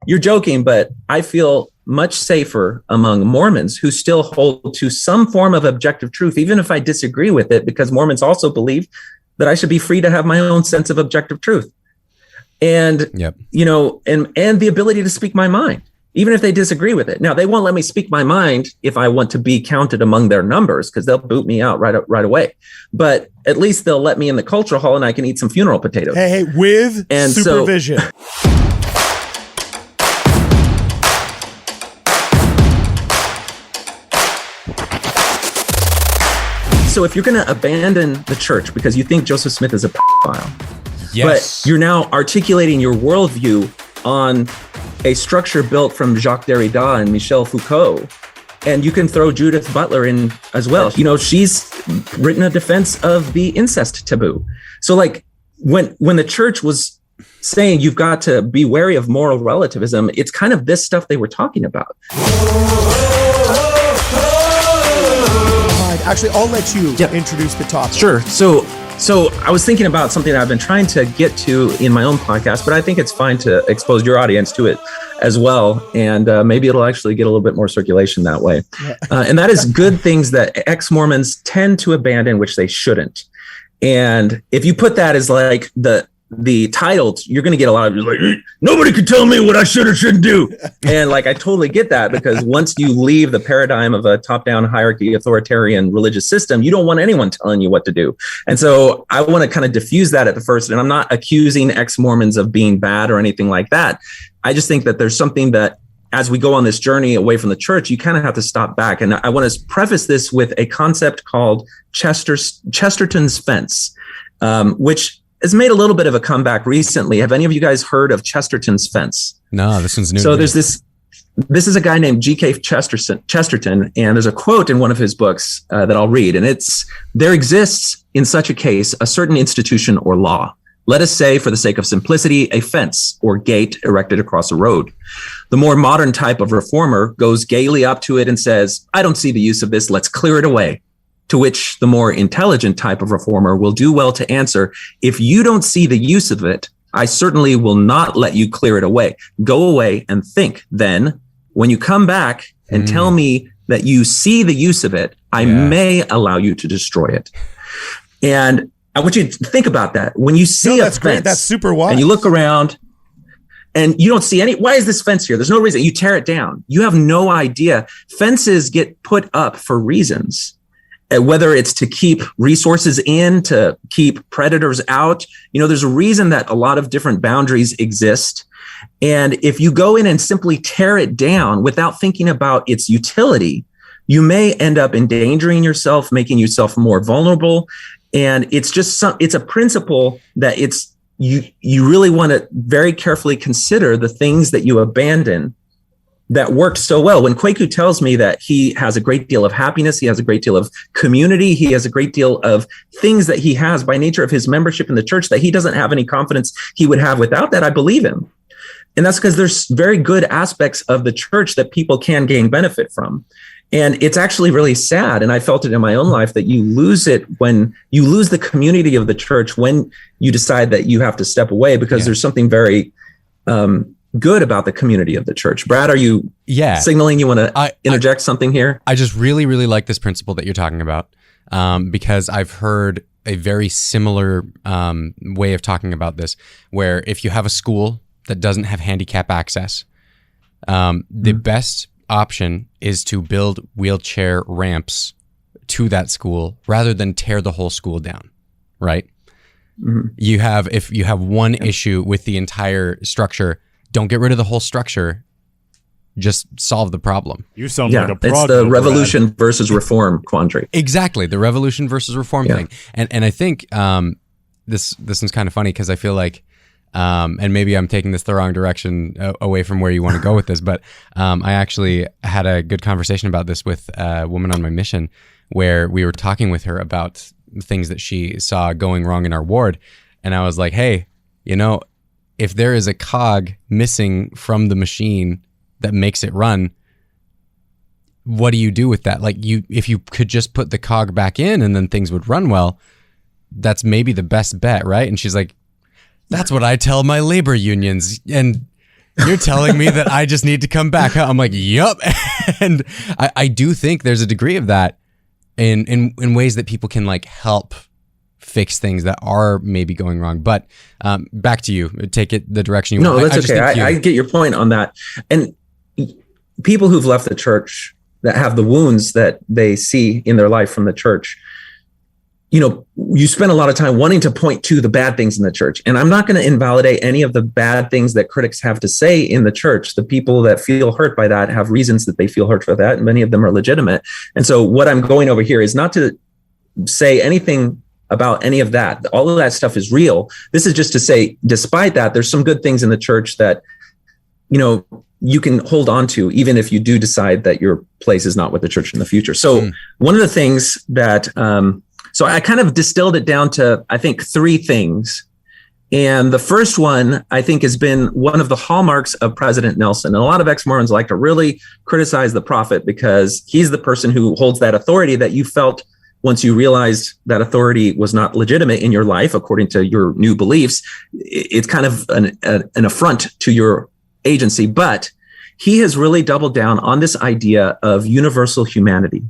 you're joking, but I feel much safer among Mormons who still hold to some form of objective truth, even if I disagree with it, because Mormons also believe that I should be free to have my own sense of objective truth. And, you know, and the ability to speak my mind, even if they disagree with it. Now, they won't let me speak my mind if I want to be counted among their numbers, because they'll boot me out right away. But at least they'll let me in the culture hall and I can eat some funeral potatoes. Hey, with supervision. So if you're going to abandon the church because you think Joseph Smith is a pedophile, but you're now articulating your worldview on a structure built from Jacques Derrida and Michel Foucault, and you can throw Judith Butler in as well. You know, she's written a defense of the incest taboo. So like when the church was saying you've got to be wary of moral relativism, it's kind of this stuff they were talking about. Actually, I'll let you introduce the topic. Sure. So I was thinking about something that I've been trying to get to in my own podcast, but I think it's fine to expose your audience to it as well. And maybe it'll actually get a little bit more circulation that way. And that is good things that ex-Mormons tend to abandon, which they shouldn't. And if you put that as like the title, you're going to get a lot of like, nobody can tell me what I should or shouldn't do. And like, I totally get that, because once you leave the paradigm of a top-down hierarchy, authoritarian religious system, you don't want anyone telling you what to do. And so I want to kind of diffuse that at the first. And I'm not accusing ex-Mormons of being bad or anything like that. I just think that there's something that as we go on this journey away from the church, you kind of have to stop back. And I want to preface this with a concept called Chesterton's fence, which has made a little bit of a comeback recently. Have any of you guys heard of Chesterton's fence? No, this one's new. So there's this is a guy named G.K. Chesterton, and there's a quote in one of his books that I'll read, and it's, "There exists in such a case a certain institution or law. Let us say, for the sake of simplicity, a fence or gate erected across a road. The more modern type of reformer goes gaily up to it and says, 'I don't see the use of this, let's clear it away.' To which the more intelligent type of reformer will do well to answer, 'If you don't see the use of it, I certainly will not let you clear it away. Go away and think. Then, when you come back and tell me that you see the use of it, I may allow you to destroy it.'" And I want you to think about that. When you see a fence, great. That's super wise. And you look around and you don't see any, why is this fence here? There's no reason. You tear it down. You have no idea. Fences get put up for reasons. Whether it's to keep resources in, to keep predators out, you know, there's a reason that a lot of different boundaries exist. And if you go in and simply tear it down without thinking about its utility, you may end up endangering yourself, making yourself more vulnerable. And it's just it's a principle that you really want to very carefully consider the things that you abandon that worked so well. When Kwaku tells me that he has a great deal of happiness, he has a great deal of community, he has a great deal of things that he has by nature of his membership in the church that he doesn't have any confidence he would have without that, I believe him. And that's because there's very good aspects of the church that people can gain benefit from. And it's actually really sad, and I felt it in my own life, that you lose it when you lose the community of the church when you decide that you have to step away, because there's something very good about the community of the church. Brad, are you signaling you want to interject something here? I just really, really like this principle that you're talking about, because I've heard a very similar way of talking about this, where if you have a school that doesn't have handicap access, the best option is to build wheelchair ramps to that school rather than tear the whole school down, right? If you have one issue with the entire structure, don't get rid of the whole structure. Just solve the problem. You sound like a prog. It's the revolution versus reform quandary. Exactly, the revolution versus reform thing. And I think this one's kind of funny, because I feel like, and maybe I'm taking this the wrong direction away from where you want to go with this, but I actually had a good conversation about this with a woman on my mission, where we were talking with her about things that she saw going wrong in our ward. And I was like, hey, you know, if there is a cog missing from the machine that makes it run, what do you do with that? Like, if you could just put the cog back in and then things would run well, that's maybe the best bet, right? And she's like, that's what I tell my labor unions. And You're telling me that I just need to come back. I'm like, yup. And I do think there's a degree of that in ways that people can like help fix things that are maybe going wrong. But back to you. Take it the direction you want. No, that's okay. I get your point on that. And people who've left the church that have the wounds that they see in their life from the church, you know, you spend a lot of time wanting to point to the bad things in the church. And I'm not going to invalidate any of the bad things that critics have to say in the church. The people that feel hurt by that have reasons that they feel hurt for that. And many of them are legitimate. And so what I'm going over here is not to say anything about any of that. All of that stuff is real. This is just to say, despite that, there's some good things in the church that, you know, you can hold on to, even if you do decide that your place is not with the church in the future. So one of the things that, so I kind of distilled it down to, I think, 3 things. And the first one, I think, has been one of the hallmarks of President Nelson. And a lot of ex-Mormons like to really criticize the prophet because he's the person who holds that authority that you felt once you realized that authority was not legitimate in your life, according to your new beliefs. It's kind of an affront to your agency. But he has really doubled down on this idea of universal humanity,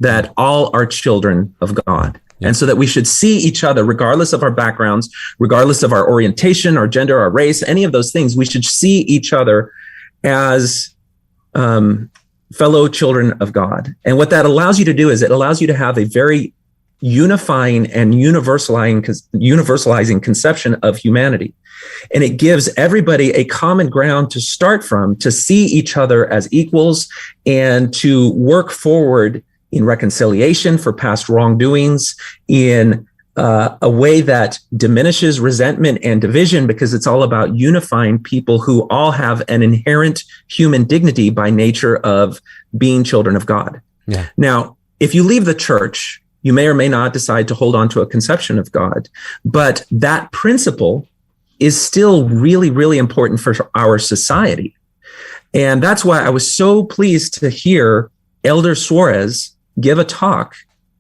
that all are children of God. And so that we should see each other, regardless of our backgrounds, regardless of our orientation, our gender, our race, any of those things, we should see each other as fellow children of God. And what that allows you to do is it allows you to have a very unifying and universalizing conception of humanity. And it gives everybody a common ground to start from, to see each other as equals and to work forward in reconciliation for past wrongdoings, in a way that diminishes resentment and division, because it's all about unifying people who all have an inherent human dignity by nature of being children of God. Yeah. Now, if you leave the church, you may or may not decide to hold on to a conception of God, but that principle is still really, really important for our society. And that's why I was so pleased to hear Elder Suarez give a talk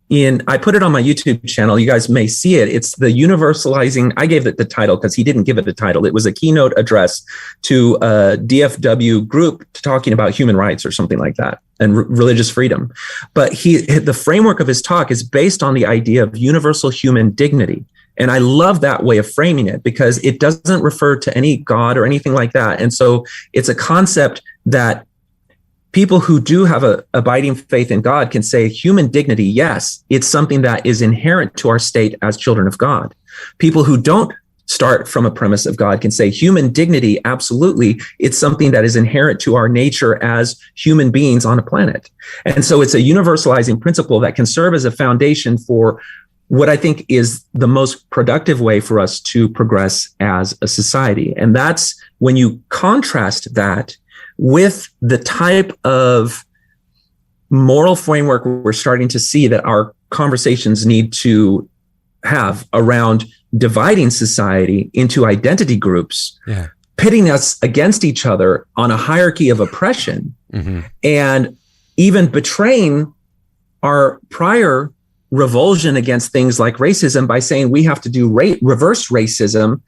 I put it on my YouTube channel. You guys may see it. It's the universalizing. I gave it the title because he didn't give it a title. It was a keynote address to a DFW group talking about human rights or something like that and religious freedom. But the framework of his talk is based on the idea of universal human dignity. And I love that way of framing it because it doesn't refer to any God or anything like that. And so it's a concept that people who do have a abiding faith in God can say human dignity, yes, it's something that is inherent to our state as children of God. People who don't start from a premise of God can say human dignity, absolutely, it's something that is inherent to our nature as human beings on a planet. And so it's a universalizing principle that can serve as a foundation for what I think is the most productive way for us to progress as a society. And that's when you contrast that with the type of moral framework we're starting to see that our conversations need to have around dividing society into identity groups, pitting us against each other on a hierarchy of oppression, and even betraying our prior revulsion against things like racism by saying we have to do reverse racism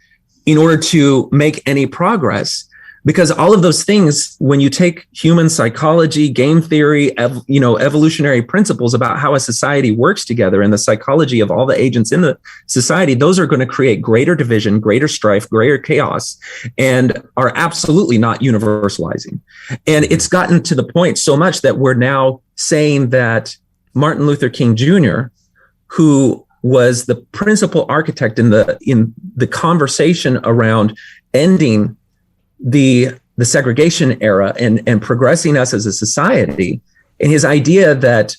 in order to make any progress. Because all of those things, when you take human psychology, game theory, evolutionary principles about how a society works together and the psychology of all the agents in the society, those are going to create greater division, greater strife, greater chaos, and are absolutely not universalizing. And it's gotten to the point so much that we're now saying that Martin Luther King Jr., who was the principal architect in the conversation around ending the segregation era and progressing us as a society, and his idea that,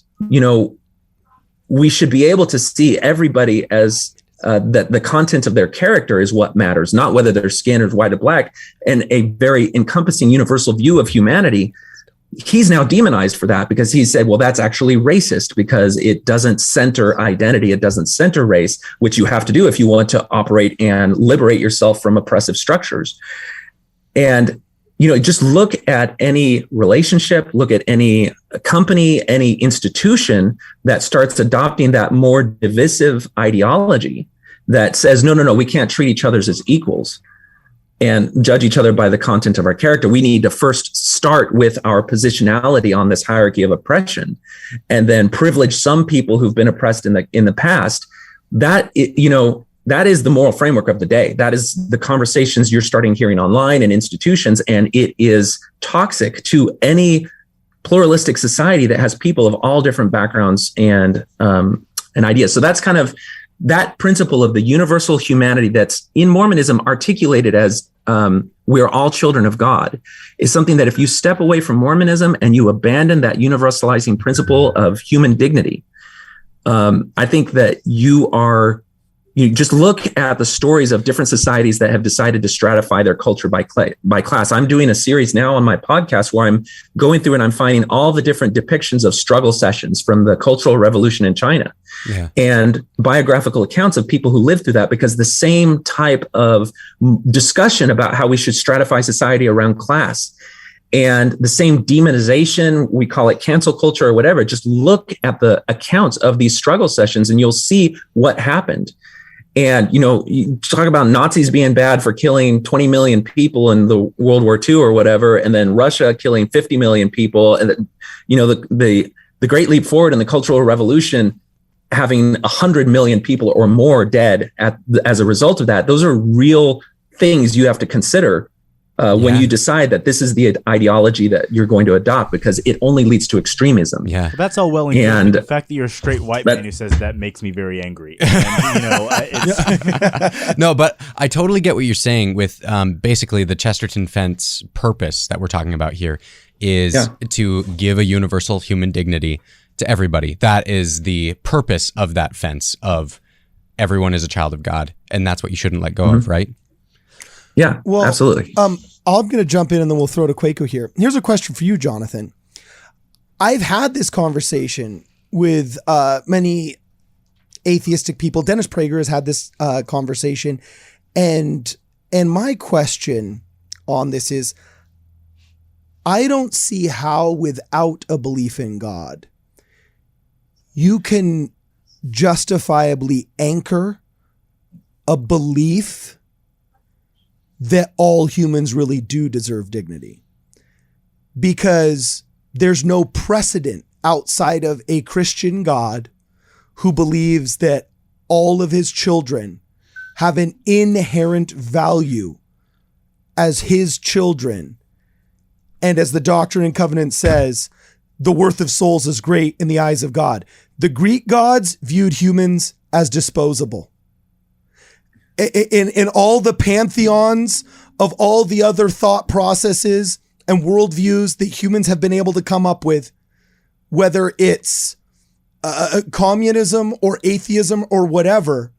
we should be able to see everybody as that the content of their character is what matters, not whether they're skin or white or black, and a very encompassing universal view of humanity. He's now demonized for that because he said, well, that's actually racist because it doesn't center identity. It doesn't center race, which you have to do if you want to operate and liberate yourself from oppressive structures. And, just look at any relationship, look at any company, any institution that starts adopting that more divisive ideology that says, no, we can't treat each other as equals. and judge each other by the content of our character. We need to first start with our positionality on this hierarchy of oppression, and then privilege some people who've been oppressed in the past. That is the moral framework of the day. That is the conversations you're starting hearing online and institutions, and it is toxic to any pluralistic society that has people of all different backgrounds and ideas. So that's kind of that principle of the universal humanity that's in Mormonism articulated as we're all children of God, is something that if you step away from Mormonism and you abandon that universalizing principle of human dignity, I think that you just look at the stories of different societies that have decided to stratify their culture by class. I'm doing a series now on my podcast where I'm going through and I'm finding all the different depictions of struggle sessions from the Cultural Revolution in China, and biographical accounts of people who lived through that, because the same type of discussion about how we should stratify society around class and the same demonization, we call it cancel culture or whatever. Just look at the accounts of these struggle sessions and you'll see what happened. And, you talk about Nazis being bad for killing 20 million people in the World War II or whatever, and then Russia killing 50 million people. And, the Great Leap Forward and the Cultural Revolution having 100 million people or more dead as a result of that. Those are real things you have to consider when you decide that this is the ideology that you're going to adopt, because it only leads to extremism. Yeah, well, that's all well and good. And the fact that you're a straight white man who says that makes me very angry. And, No, but I totally get what you're saying with basically the Chesterton fence purpose that we're talking about here is to give a universal human dignity to everybody. That is the purpose of that fence of everyone is a child of God, and that's what you shouldn't let go of, right? Yeah, well, absolutely. I'm going to jump in and then we'll throw to Quaco here. Here's a question for you, Jonathan. I've had this conversation with many atheistic people. Dennis Prager has had this conversation. And my question on this is, I don't see how without a belief in God, you can justifiably anchor a belief that all humans really do deserve dignity, because there's no precedent outside of a Christian God who believes that all of his children have an inherent value as his children. And as the Doctrine and Covenants says, the worth of souls is great in the eyes of God. The Greek gods viewed humans as disposable. In all the pantheons of all the other thought processes and worldviews that humans have been able to come up with, whether it's communism or atheism or whatever,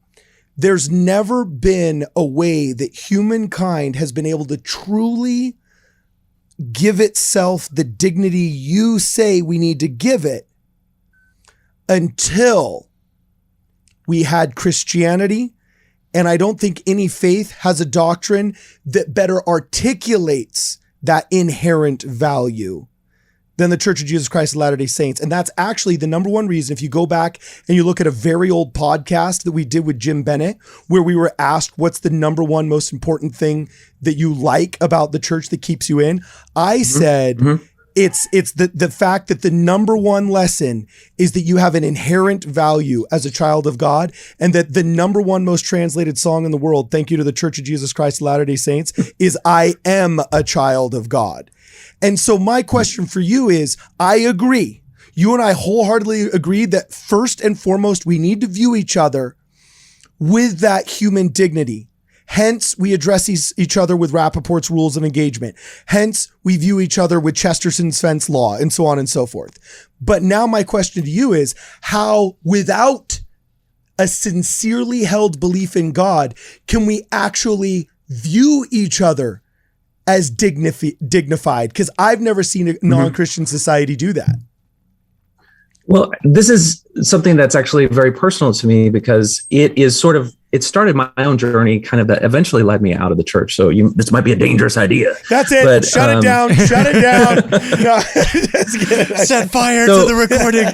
there's never been a way that humankind has been able to truly give itself the dignity you say we need to give it until we had Christianity. And I don't think any faith has a doctrine that better articulates that inherent value than the Church of Jesus Christ of Latter-day Saints. And that's actually the number one reason. If you go back and you look at a very old podcast that we did with Jim Bennett, where we were asked, what's the number one most important thing that you like about the church that keeps you in? I said, it's the fact that the number one lesson is that you have an inherent value as a child of God, and that the number one most translated song in the world, thank you to the Church of Jesus Christ of Latter-day Saints, is I am a child of God. And so my question for you is, I agree. You and I wholeheartedly agree that first and foremost, we need to view each other with that human dignity. Hence, we address each other with Rappaport's rules of engagement. Hence, we view each other with Chesterton's fence law, and so on and so forth. But now my question to you is, how, without a sincerely held belief in God, can we actually view each other as dignified? Because I've never seen a non-Christian society do that. Well, this is something that's actually very personal to me, because it started my own journey, kind of that eventually led me out of the church. So this might be a dangerous idea. That's it. But, shut it down. Shut it down. No, set fire to the recording.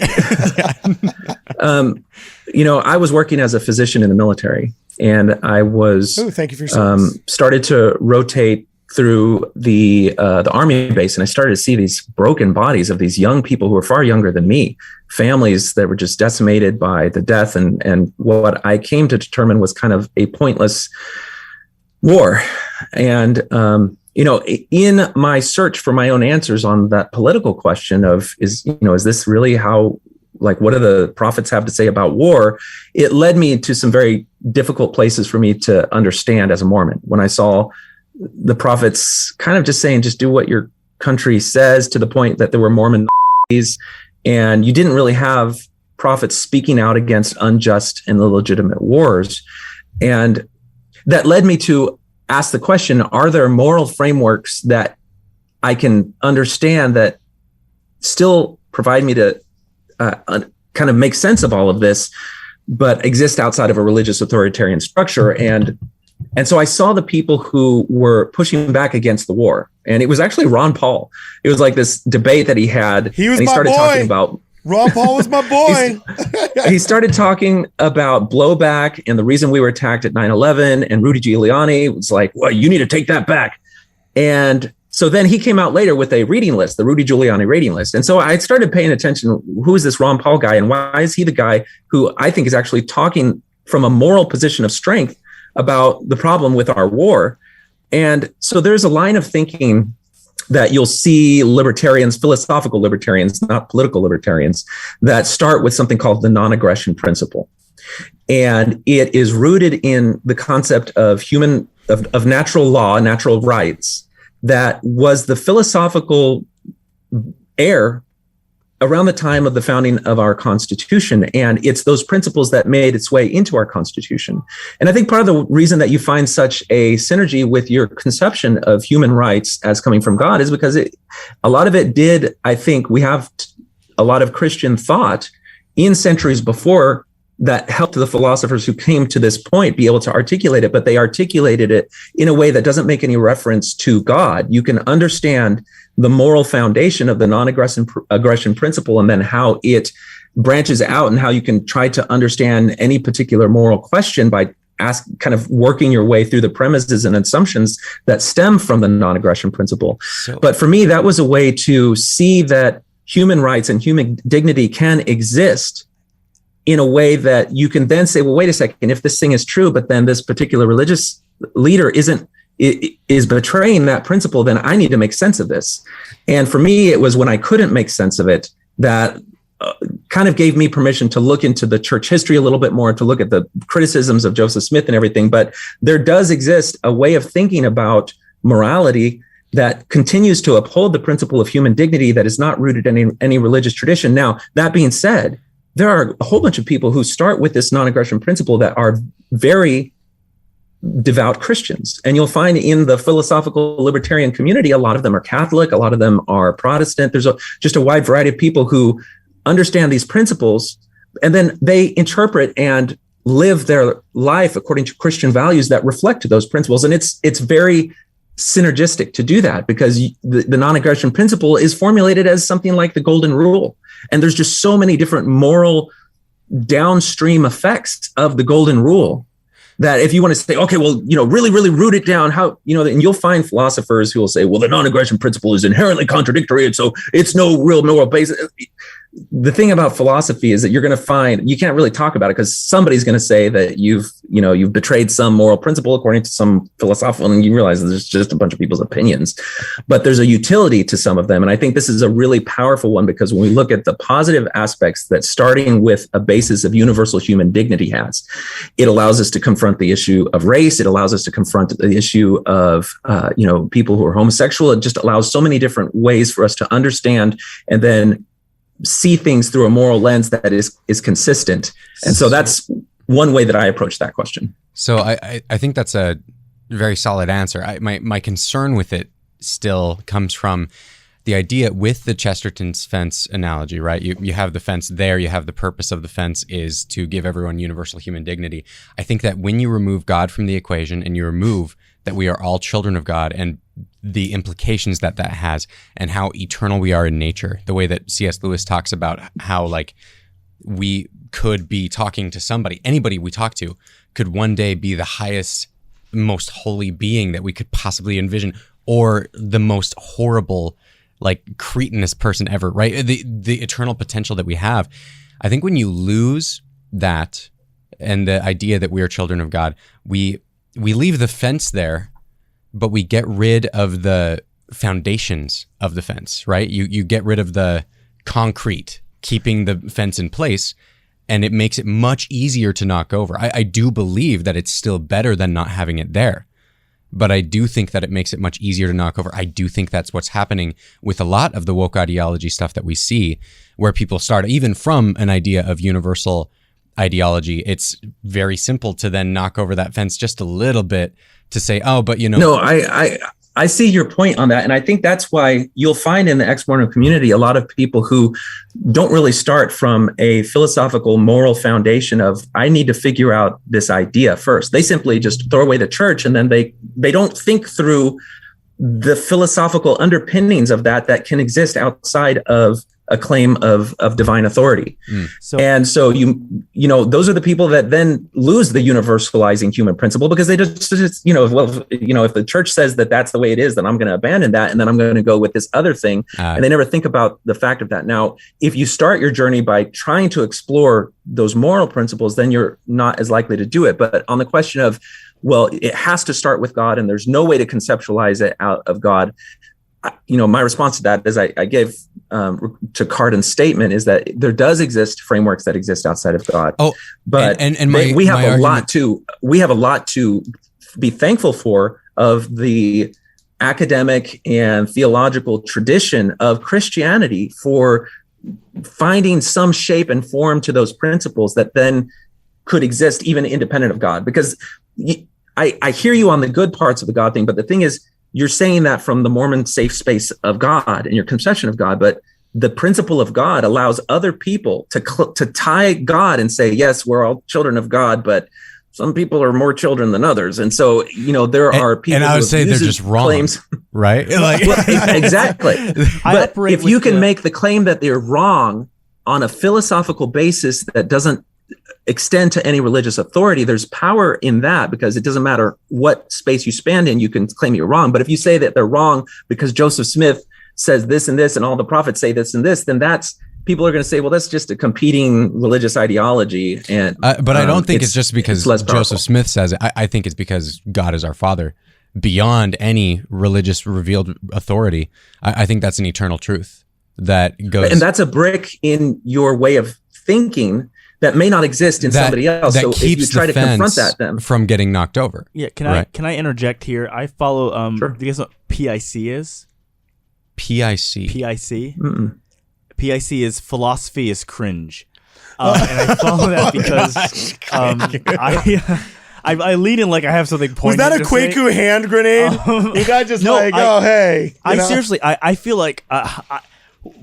I was working as a physician in the military, and I was thank you for your service. Started to rotate through the Army base, and I started to see these broken bodies of these young people who were far younger than me, families that were just decimated by the death, and what I came to determine was kind of a pointless war. And in my search for my own answers on that political question of is this really how, like, what do the prophets have to say about war? It led me to some very difficult places for me to understand as a Mormon. When I saw the prophets kind of just saying, just do what your country says, to the point that there were Mormon and you didn't really have prophets speaking out against unjust and illegitimate wars. And that led me to ask the question, are there moral frameworks that I can understand that still provide me to kind of make sense of all of this, but exist outside of a religious authoritarian structure? And so I saw the people who were pushing back against the war. And it was actually Ron Paul. It was like this debate that he had. He was and he my started boy. Talking about Ron Paul was my boy. He started talking about blowback and the reason we were attacked at 9/11. And Rudy Giuliani was like, well, you need to take that back. And so then he came out later with a reading list, the Rudy Giuliani reading list. And so I started paying attention. Who is this Ron Paul guy? And why is he the guy who I think is actually talking from a moral position of strength about the problem with our war? And so there's a line of thinking that you'll see libertarians, philosophical libertarians, not political libertarians, that start with something called the non-aggression principle. And it is rooted in the concept of of natural law, natural rights, that was the philosophical air around the time of the founding of our Constitution. And it's those principles that made its way into our Constitution. And I think part of the reason that you find such a synergy with your conception of human rights as coming from God is because a lot of it did, I think we have a lot of Christian thought in centuries before that helped the philosophers who came to this point be able to articulate it, but they articulated it in a way that doesn't make any reference to God. You can understand the moral foundation of the non-aggression principle, and then how it branches out and how you can try to understand any particular moral question by kind of working your way through the premises and assumptions that stem from the non-aggression principle. But for me, that was a way to see that human rights and human dignity can exist in a way that you can then say, well, wait a second, if this thing is true, but then this particular religious leader is betraying that principle, then I need to make sense of this. And for me, it was when I couldn't make sense of it that kind of gave me permission to look into the church history a little bit more, to look at the criticisms of Joseph Smith and everything. But there does exist a way of thinking about morality that continues to uphold the principle of human dignity that is not rooted in any religious tradition. Now, that being said, there are a whole bunch of people who start with this non-aggression principle that are very devout Christians. And you'll find in the philosophical libertarian community, a lot of them are Catholic, a lot of them are Protestant. There's just a wide variety of people who understand these principles, and then they interpret and live their life according to Christian values that reflect those principles. And it's very synergistic to do that, because the non-aggression principle is formulated as something like the golden rule. And there's just so many different moral downstream effects of the golden rule that if you want to say, okay, well, really, really root it down, how, and you'll find philosophers who will say, well, the non-aggression principle is inherently contradictory, and so it's no real moral basis. The thing about philosophy is that you're going to find, you can't really talk about it because somebody's going to say that you've betrayed some moral principle according to some philosophical, and you realize that there's just a bunch of people's opinions, but there's a utility to some of them. And I think this is a really powerful one, because when we look at the positive aspects that starting with a basis of universal human dignity has, it allows us to confront the issue of race. It allows us to confront the issue of, people who are homosexual. It just allows so many different ways for us to understand and then see things through a moral lens that is consistent. And so that's one way that I approach that question. So I think that's a very solid answer. My concern with it still comes from the idea with the Chesterton's fence analogy, right? You have the fence there, you have the purpose of the fence is to give everyone universal human dignity. I think that when you remove God from the equation and you remove that we are all children of God and the implications that has and how eternal we are in nature, the way that C.S. Lewis talks about how like we could be talking to somebody, anybody we talk to could one day be the highest, most holy being that we could possibly envision, or the most horrible, like cretinous person ever, right? The eternal potential that we have. I think when you lose that and the idea that we are children of God, we leave the fence there, but we get rid of the foundations of the fence, right? You get rid of the concrete, keeping the fence in place, and it makes it much easier to knock over. I do believe that it's still better than not having it there, but I do think that it makes it much easier to knock over. I do think that's what's happening with a lot of the woke ideology stuff that we see, where people start even from an idea of universal ideology. It's very simple to then knock over that fence just a little bit to say, oh, but you know. No, I see your point on that. And I think that's why you'll find in the ex-Mormon community a lot of people who don't really start from a philosophical, moral foundation of, I need to figure out this idea first. They simply just throw away the church, and then they don't think through the philosophical underpinnings of that can exist outside of a claim of divine authority. So those are the people that then lose the universalizing human principle, because they just if the church says that that's the way it is, then I'm going to abandon that, and then I'm going to go with this other thing. And they never think about the fact of that. Now, if you start your journey by trying to explore those moral principles, then you're not as likely to do it. But on the question of, well, it has to start with God, and there's no way to conceptualize it out of God. My response to that, as I gave to Cardin's statement, is that there does exist frameworks that exist outside of God. Oh, but we have a lot to be thankful for of the academic and theological tradition of Christianity for finding some shape and form to those principles that then could exist even independent of God. Because I hear you on the good parts of the God thing, but the thing is, you're saying that from the Mormon safe space of God and your conception of God, but the principle of God allows other people to tie God and say, yes, we're all children of God, but some people are more children than others. And so, there are people. And I would say they're just wrong, claims, right? Exactly. But if you can make the claim that they're wrong on a philosophical basis that doesn't extend to any religious authority, there's power in that, because it doesn't matter what space you span in, you can claim you're wrong. But if you say that they're wrong because Joseph Smith says this and this, and all the prophets say this and this, then people are going to say, well, that's just a competing religious ideology. And but I don't think it's just because Joseph Smith says it. I think it's because God is our Father beyond any religious revealed authority. I think that's an eternal truth that goes, and that's a brick in your way of thinking that may not exist in somebody else. That so keeps if you try to confront that, then from getting knocked over. Yeah, can I interject here? I follow. Sure. Do you guys know what PIC is? PIC. Mm-mm. PIC is philosophy is cringe, and I follow that because I lean in like I have something pointed. Was that a Kwaku hand grenade? You guys just hey. Seriously, I feel like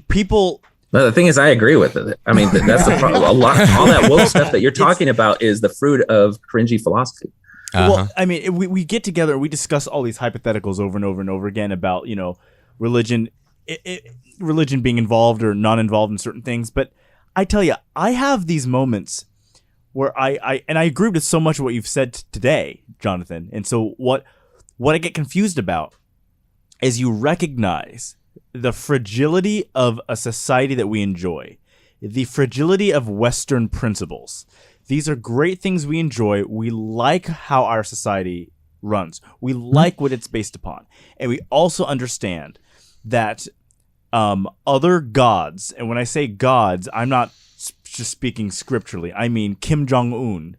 people. No, the thing is, I agree with it. I mean, that's the problem. All that woke stuff that you're talking about is the fruit of cringy philosophy. Well, I mean, we get together and we discuss all these hypotheticals over and over and over again about, religion, religion being involved or not involved in certain things. But I tell you, I have these moments where I agree with so much of what you've said today, Jonathan. And so what I get confused about is you recognize the fragility of a society that we enjoy, the fragility of Western principles. These are great things we enjoy. We like how our society runs. We like what it's based upon. And we also understand that other gods, and when I say gods, I'm not just speaking scripturally. I mean Kim Jong-un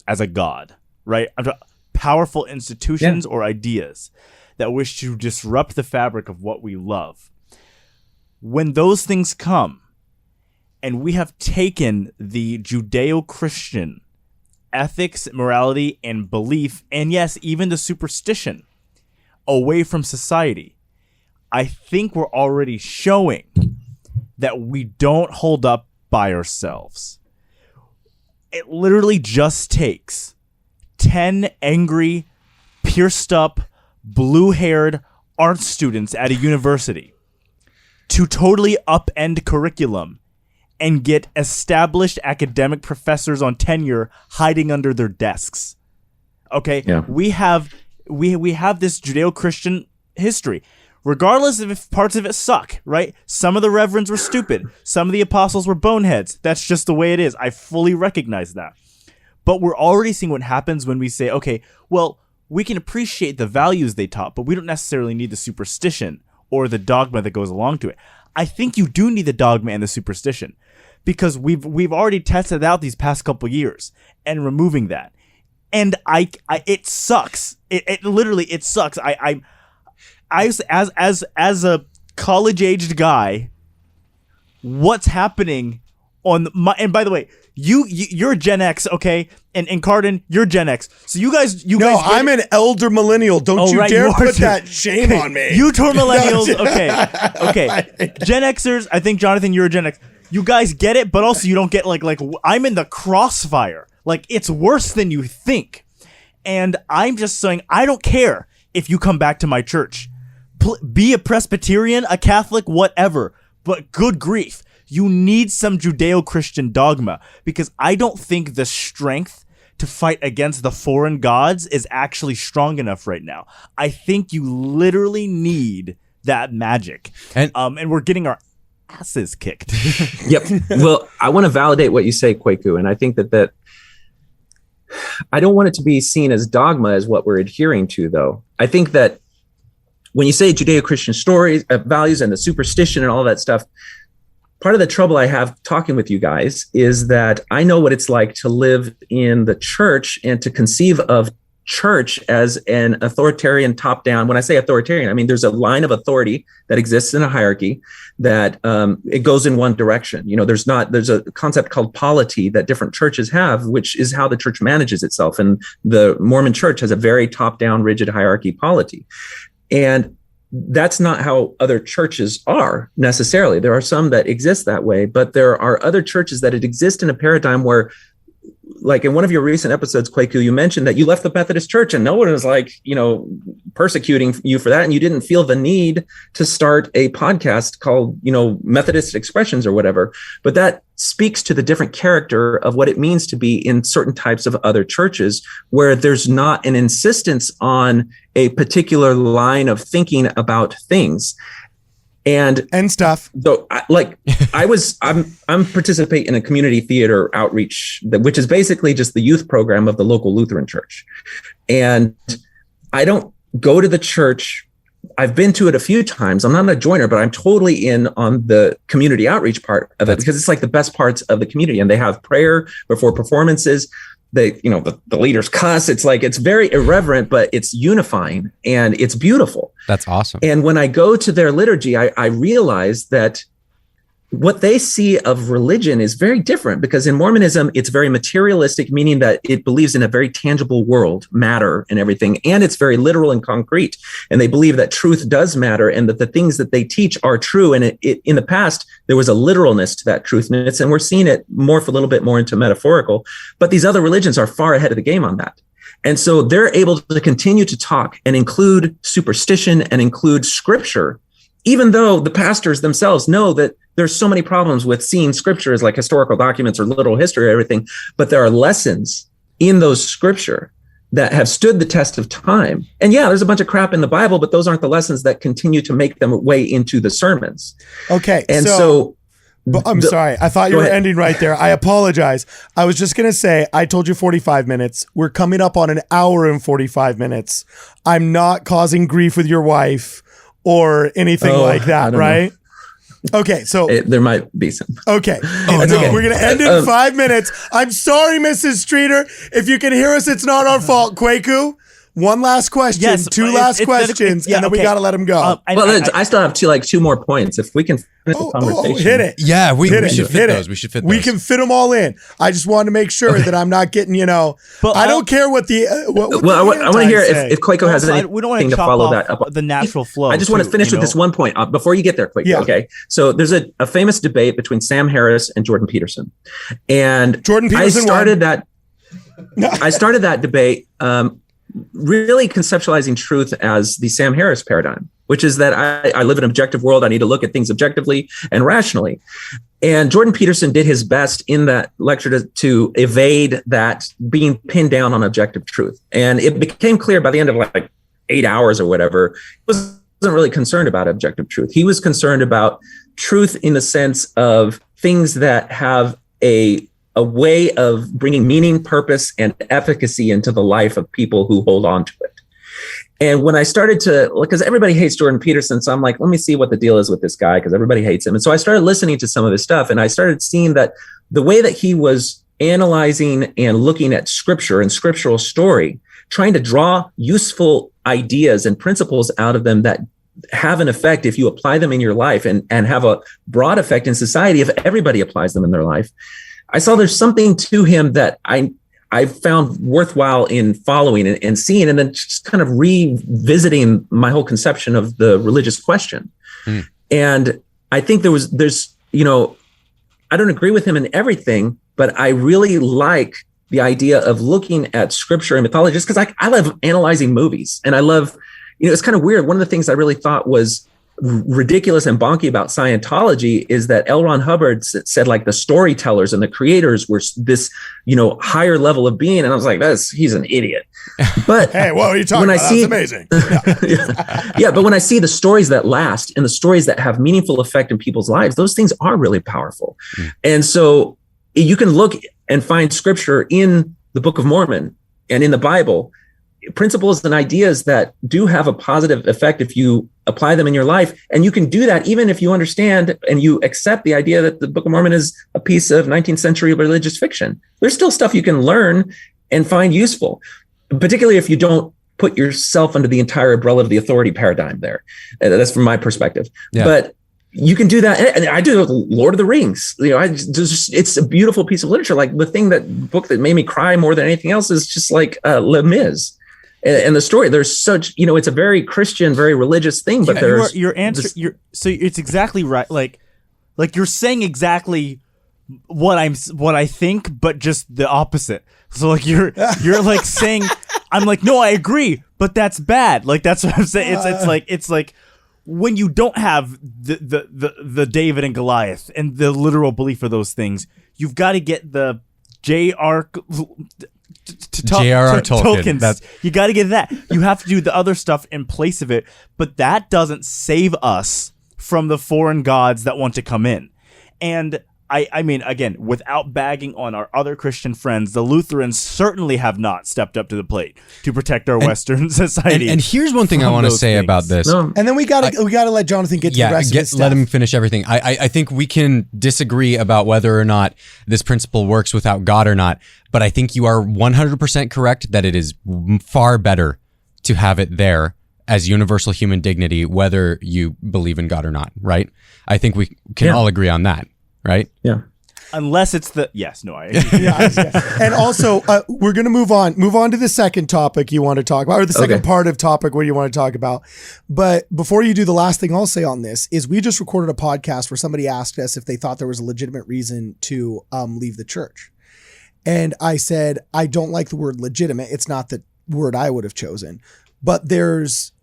as a god, right? I'm talking powerful institutions or ideas that wish to disrupt the fabric of what we love. When those things come, and we have taken the Judeo-Christian ethics, morality, and belief, and yes, even the superstition, away from society, I think we're already showing that we don't hold up by ourselves. It literally just takes 10 angry, pierced up, blue-haired art students at a university to totally upend curriculum and get established academic professors on tenure hiding under their desks. Okay, Yeah. we have this Judeo-Christian history. Regardless of if parts of it suck, right? Some of the reverends were stupid. Some of the apostles were boneheads. That's just the way it is. I fully recognize that. But we're already seeing what happens when we say, okay, well, we can appreciate the values they taught, but we don't necessarily need the superstition or the dogma that goes along to it. I think you do need the dogma and the superstition, because we've already tested out these past couple years and removing that. And it sucks. It literally sucks. I as a college-aged guy, what's happening on my, and by the way, you're Gen X, okay? And Cardin, you're Gen X. So you guys I'm an elder millennial. Don't you dare put that shame on me. You two are millennials, okay. Gen Xers, I think, Jonathan, you're a Gen X. You guys get it, but also you don't get like I'm in the crossfire. Like, it's worse than you think. And I'm just saying, I don't care if you come back to my church. Be a Presbyterian, a Catholic, whatever. But good grief, you need some Judeo-Christian dogma, because I don't think the strength to fight against the foreign gods is actually strong enough right now. I think you literally need that magic. And we're getting our asses kicked. Yep. Well, I want to validate what you say, Kwaku, and I think that I don't want it to be seen as dogma as what we're adhering to, though. I think that when you say Judeo-Christian stories, values, and the superstition and all that stuff, part of the trouble I have talking with you guys is that I know what it's like to live in the church and to conceive of church as an authoritarian top-down. When I say authoritarian, I mean there's a line of authority that exists in a hierarchy that it goes in one direction. You know, there's a concept called polity that different churches have, which is how the church manages itself. And the Mormon church has a very top-down, rigid hierarchy polity. And that's not how other churches are necessarily. There are some that exist that way, but there are other churches that exist in a paradigm where, like in one of your recent episodes, Kwaku, you mentioned that you left the Methodist Church and no one was like, persecuting you for that. And you didn't feel the need to start a podcast called, Methodist Expressions or whatever. But that speaks to the different character of what it means to be in certain types of other churches where there's not an insistence on a particular line of thinking about things. And stuff. So I'm participating in a community theater outreach, which is basically just the youth program of the local Lutheran church. And I don't go to the church. I've been to it a few times. I'm not a joiner, but I'm totally in on the community outreach part of it because it's like the best parts of the community. And they have prayer before performances. The leaders cuss. It's like, it's very irreverent, but it's unifying and it's beautiful. That's awesome. And when I go to their liturgy, I realize that what they see of religion is very different, because in Mormonism, it's very materialistic, meaning that it believes in a very tangible world, matter and everything. And it's very literal and concrete. And they believe that truth does matter and that the things that they teach are true. And in the past, there was a literalness to that truthness. And we're seeing it morph a little bit more into metaphorical. But these other religions are far ahead of the game on that. And so they're able to continue to talk and include superstition and include scripture, even though the pastors themselves know that there's so many problems with seeing scripture as like historical documents or literal history or everything, but there are lessons in those scripture that have stood the test of time. And yeah, there's a bunch of crap in the Bible, but those aren't the lessons that continue to make them way into the sermons. Okay. And I'm sorry. I thought you were ending right there. I apologize. I was just going to say, I told you 45 minutes. We're coming up on an hour and 45 minutes. I'm not causing grief with your wife or anything like that, right? Know. Okay, so there might be some. Okay. Okay. We're going to end in 5 minutes. I'm sorry, Mrs. Streeter. If you can hear us, it's not our fault. Kwaku, one last question, yes, two last questions, and then we got to let him go. I still have two more points. If we can finish the conversation. Hit it. Yeah, we should fit those. We should fit those. We can fit them all in. I just wanted to make sure that I'm not getting, but I don't care what the I want to hear if Kwaku has anything to follow that up. The natural flow. I just want to finish with this one point before you get there, Kwaku. Yeah. Okay. So there's a famous debate between Sam Harris and Jordan Peterson. And Jordan Peterson I started that debate really conceptualizing truth as the Sam Harris paradigm. which is that I live in an objective world. I need to look at things objectively and rationally. And Jordan Peterson did his best in that lecture to evade that being pinned down on objective truth. And it became clear by the end of like 8 hours or whatever, he wasn't really concerned about objective truth. He was concerned about truth in the sense of things that have a way of bringing meaning, purpose, and efficacy into the life of people who hold on to it. And when I started to, because everybody hates Jordan Peterson, so I'm like, let me see what the deal is with this guy, because everybody hates him. And so I started listening to some of his stuff, and I started seeing that the way that he was analyzing and looking at scripture and scriptural story, trying to draw useful ideas and principles out of them that have an effect if you apply them in your life, and have a broad effect in society if everybody applies them in their life. I saw there's something to him that I found worthwhile in following and seeing, and then just kind of revisiting my whole conception of the religious question. And I think there's, you know, I don't agree with him in everything, but I really like the idea of looking at scripture and mythology, just because I love analyzing movies, and I love, you know, it's kind of weird. One of the things I really thought was ridiculous and bonky about Scientology is that L. Ron Hubbard said like the storytellers and the creators were this, you know, higher level of being. And I was like, he's an idiot. But hey, what are you talking about? That's amazing. Yeah, but when I see the stories that last and the stories that have meaningful effect in people's lives, those things are really powerful. And so you can look and find scripture in the Book of Mormon and in the Bible, principles and ideas that do have a positive effect if you apply them in your life. And you can do that even if you understand and you accept the idea that the Book of Mormon is a piece of 19th century religious fiction. There's still stuff you can learn and find useful, particularly if you don't put yourself under the entire umbrella of the authority paradigm there. That's from my perspective. Yeah. But you can do that. And I do with Lord of the Rings. You know, it's a beautiful piece of literature. Like the book that made me cry more than anything else is just like Les Mis. And the story, there's such, you know, it's a very Christian, very religious thing, but there's your answer. So it's exactly right. Like you're saying exactly what I think, but just the opposite. So like you're like saying, I'm like, no, I agree, but that's bad. Like that's what I'm saying. It's like when you don't have the David and Goliath and the literal belief of those things, you've got to get the J.R. Tolkien. You got to get that. You have to do the other stuff in place of it, but that doesn't save us from the foreign gods that want to come in. And I mean, again, without bagging on our other Christian friends, the Lutherans certainly have not stepped up to the plate to protect our Western society. And here's one thing I want to say about this. No. And then we gotta let Jonathan get to the rest of his stuff. Let him finish everything. I think we can disagree about whether or not this principle works without God or not, but I think you are 100% correct that it is far better to have it there as universal human dignity, whether you believe in God or not, right? I think we can all agree on that. Right? Yeah. Unless it's I agree. And also, we're going to move on to the second topic you want to talk about, or the second part of topic what you want to talk about. But before you do, the last thing I'll say on this is we just recorded a podcast where somebody asked us if they thought there was a legitimate reason to leave the church. And I said, I don't like the word legitimate. It's not the word I would have chosen, but there's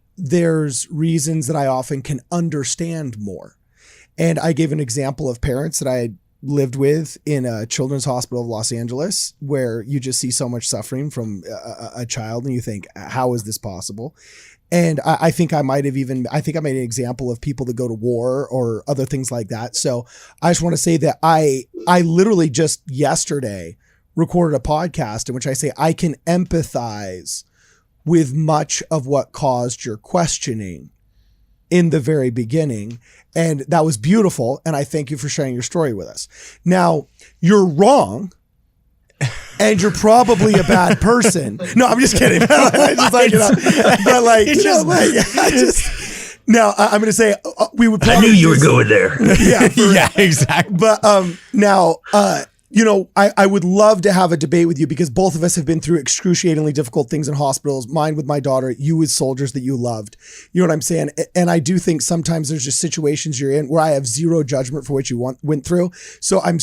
reasons that I often can understand more. And I gave an example of parents that I had lived with in a children's hospital of Los Angeles, where you just see so much suffering from a child and you think, how is this possible? And I think I made an example of people that go to war or other things like that. So I just want to say that I literally just yesterday recorded a podcast in which I say I can empathize with much of what caused your questioning in the very beginning. And that was beautiful. And I thank you for sharing your story with us. Now, you're wrong. And you're probably a bad person. No, I'm just kidding. I'm going to say we would probably. I knew you were going there. Yeah, exactly. But now, I would love to have a debate with you because both of us have been through excruciatingly difficult things in hospitals, mine with my daughter, you with soldiers that you loved. You know what I'm saying? And I do think sometimes there's just situations you're in where I have zero judgment for what you went through. So I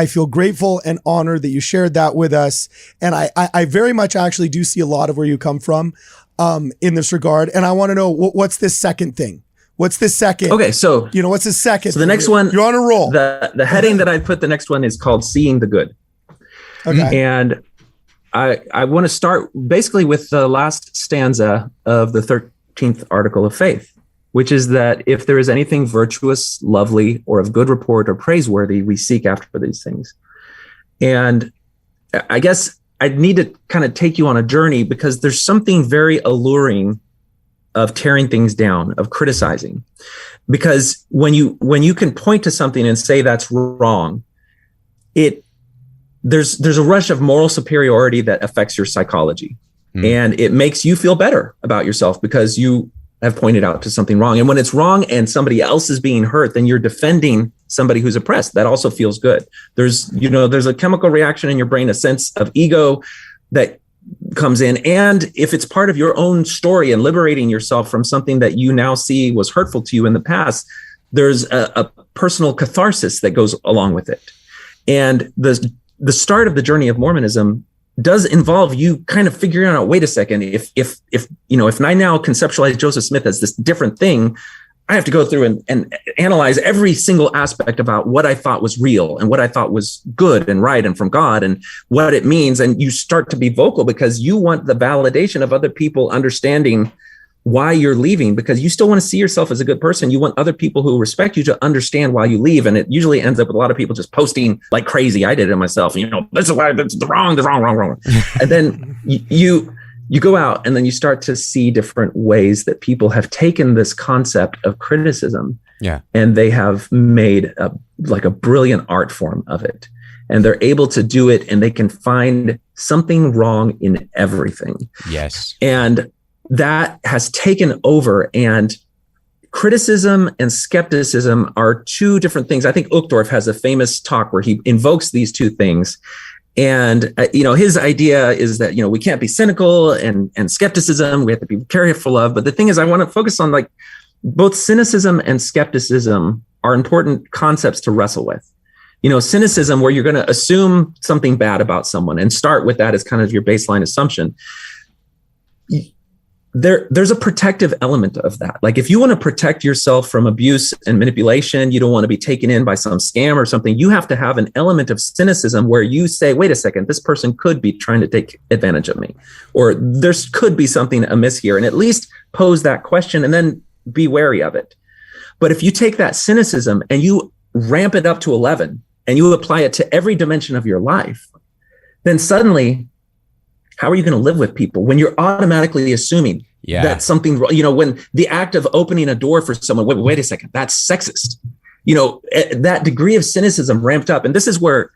feel grateful and honored that you shared that with us. And I very much actually do see a lot of where you come from. in this regard. And I want to know what's this second thing? What's the second? Okay, so what's the second? So the next one, you're on a roll. The heading that I put the next one is called "Seeing the Good," and I want to start basically with the last stanza of the 13th article of faith, which is that if there is anything virtuous, lovely, or of good report or praiseworthy, we seek after these things. And I guess I need to kind of take you on a journey because there's something very alluring of tearing things down, of criticizing, because when you can point to something and say that's wrong, there's a rush of moral superiority that affects your psychology, and it makes you feel better about yourself because you have pointed out to something wrong. And when it's wrong and somebody else is being hurt, then you're defending somebody who's oppressed. That also feels good. There's a chemical reaction in your brain, a sense of ego that comes in. And if it's part of your own story and liberating yourself from something that you now see was hurtful to you in the past, there's a personal catharsis that goes along with it. And the start of the journey of Mormonism does involve you kind of figuring out, wait a second, if I now conceptualize Joseph Smith as this different thing, I have to go through and analyze every single aspect about what I thought was real and what I thought was good and right and from God and what it means. And you start to be vocal because you want the validation of other people understanding why you're leaving, because you still want to see yourself as a good person. You want other people who respect you to understand why you leave. And it usually ends up with a lot of people just posting like crazy. I did it myself. This is why that's wrong. And then you go out and then you start to see different ways that people have taken this concept of criticism, and they have made a brilliant art form of it. And they're able to do it, and they can find something wrong in everything. Yes. And that has taken over, and criticism and skepticism are two different things. I think Uchtdorf has a famous talk where he invokes these two things. And, his idea is that, we can't be cynical and skepticism, we have to be careful of. But the thing is, I want to focus on both cynicism and skepticism are important concepts to wrestle with. Cynicism, where you're going to assume something bad about someone and start with that as kind of your baseline assumption. There's a protective element of that. Like if you want to protect yourself from abuse and manipulation, you don't want to be taken in by some scam or something, you have to have an element of cynicism where you say, wait a second, this person could be trying to take advantage of me, or there could be something amiss here, and at least pose that question and then be wary of it. But if you take that cynicism and you ramp it up to 11 and you apply it to every dimension of your life, then suddenly, how are you going to live with people when you're automatically assuming that something, when the act of opening a door for someone, wait a second, that's sexist. That degree of cynicism ramped up. And this is where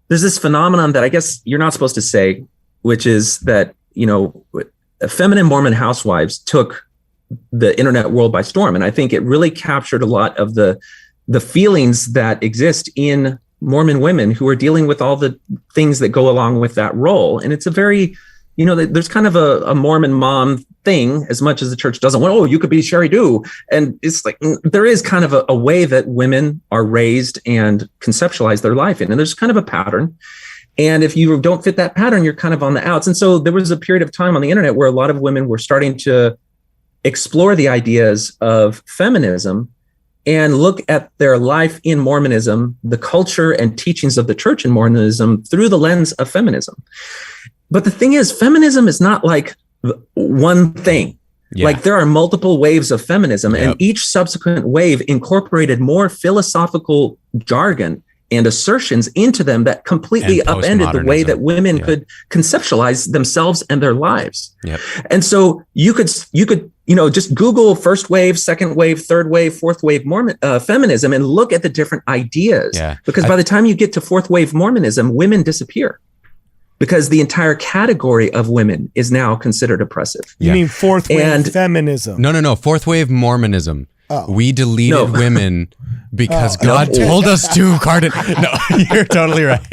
there's this phenomenon that I guess you're not supposed to say, which is that, feminine Mormon housewives took the internet world by storm. And I think it really captured a lot of the feelings that exist in Mormon women who are dealing with all the things that go along with that role. And it's a very, there's kind of a Mormon mom thing, as much as the church doesn't want, you could be Sherry Do. And it's like, there is kind of a way that women are raised and conceptualize their life in. And there's kind of a pattern. And if you don't fit that pattern, you're kind of on the outs. And so there was a period of time on the internet where a lot of women were starting to explore the ideas of feminism and look at their life in Mormonism, the culture and teachings of the church in Mormonism through the lens of feminism. But the thing is, feminism is not like one thing. Like there are multiple waves of feminism, and each subsequent wave incorporated more philosophical jargon and assertions into them that completely upended the way that women could conceptualize themselves and their lives. And so you could just Google first wave, second wave, third wave, fourth wave Mormon feminism and look at the different ideas. Because by the time you get to fourth wave Mormonism, women disappear because the entire category of women is now considered oppressive. You mean fourth wave feminism? No. Fourth wave Mormonism. We deleted women because God told us to, Cardin. No, you're totally right.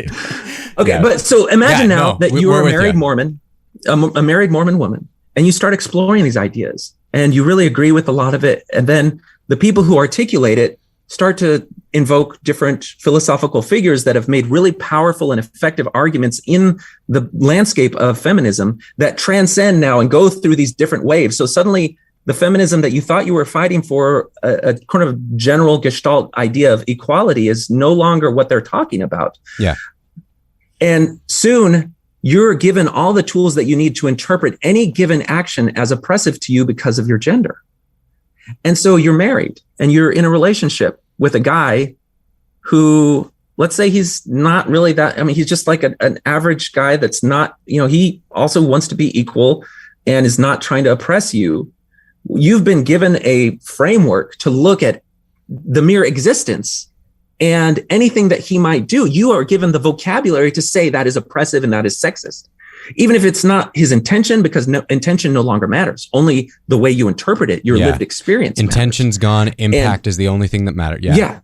Okay, but so imagine that you are a married Mormon, a married Mormon woman, and you start exploring these ideas, and you really agree with a lot of it. And then the people who articulate it start to invoke different philosophical figures that have made really powerful and effective arguments in the landscape of feminism that transcend now and go through these different waves. So suddenly the feminism that you thought you were fighting for, a kind of general gestalt idea of equality, is no longer what they're talking about. Yeah. And soon you're given all the tools that you need to interpret any given action as oppressive to you because of your gender. And so you're married and you're in a relationship with a guy who, let's say he's not really that, I mean, he's just like an average guy that's not, he also wants to be equal and is not trying to oppress you. You've been given a framework to look at the mere existence and anything that he might do. You are given the vocabulary to say that is oppressive and that is sexist, even if it's not his intention, because intention no longer matters. Only the way you interpret it, your lived experience. Intention's gone. Impact is the only thing that matters. Yeah.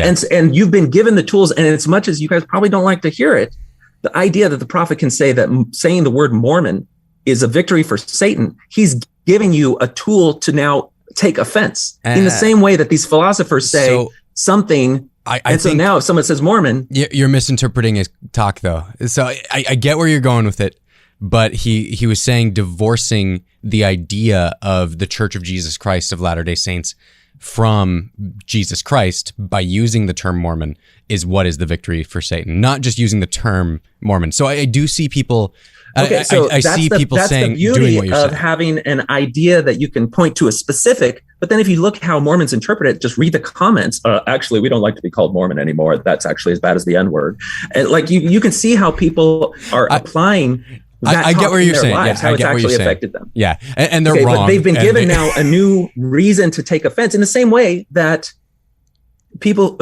And you've been given the tools. And as much as you guys probably don't like to hear it, the idea that the prophet can say that saying the word Mormon is a victory for Satan, he's giving you a tool to now take offense in the same way that these philosophers say something. I think now if someone says Mormon, you're misinterpreting his talk though. So I get where you're going with it, but he was saying divorcing the idea of the Church of Jesus Christ of Latter-day Saints from Jesus Christ by using the term Mormon is what is the victory for Satan, not just using the term Mormon. So I do see people. Okay, so I see people saying, the beauty doing what you're of saying. having an idea that you can point to a specific, but then if you look how Mormons interpret it, just read the comments. Actually, we don't like to be called Mormon anymore. That's actually as bad as the N-word. And like you can see how people are applying that I get what you're saying. Lives, yeah, how I get it's what you're actually saying. affected them. Yeah, and they're wrong. But they've been given now a new reason to take offense in the same way that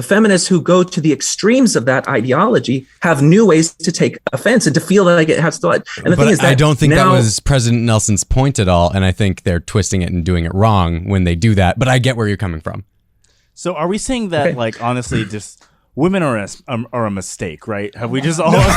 feminists who go to the extremes of that ideology have new ways to take offense and to feel like it has to. And the thing is that I don't think that was President Nelson's point at all. And I think they're twisting it and doing it wrong when they do that. But I get where you're coming from. So are we saying that, like, honestly, just women are a mistake, right? Have we just all? No. What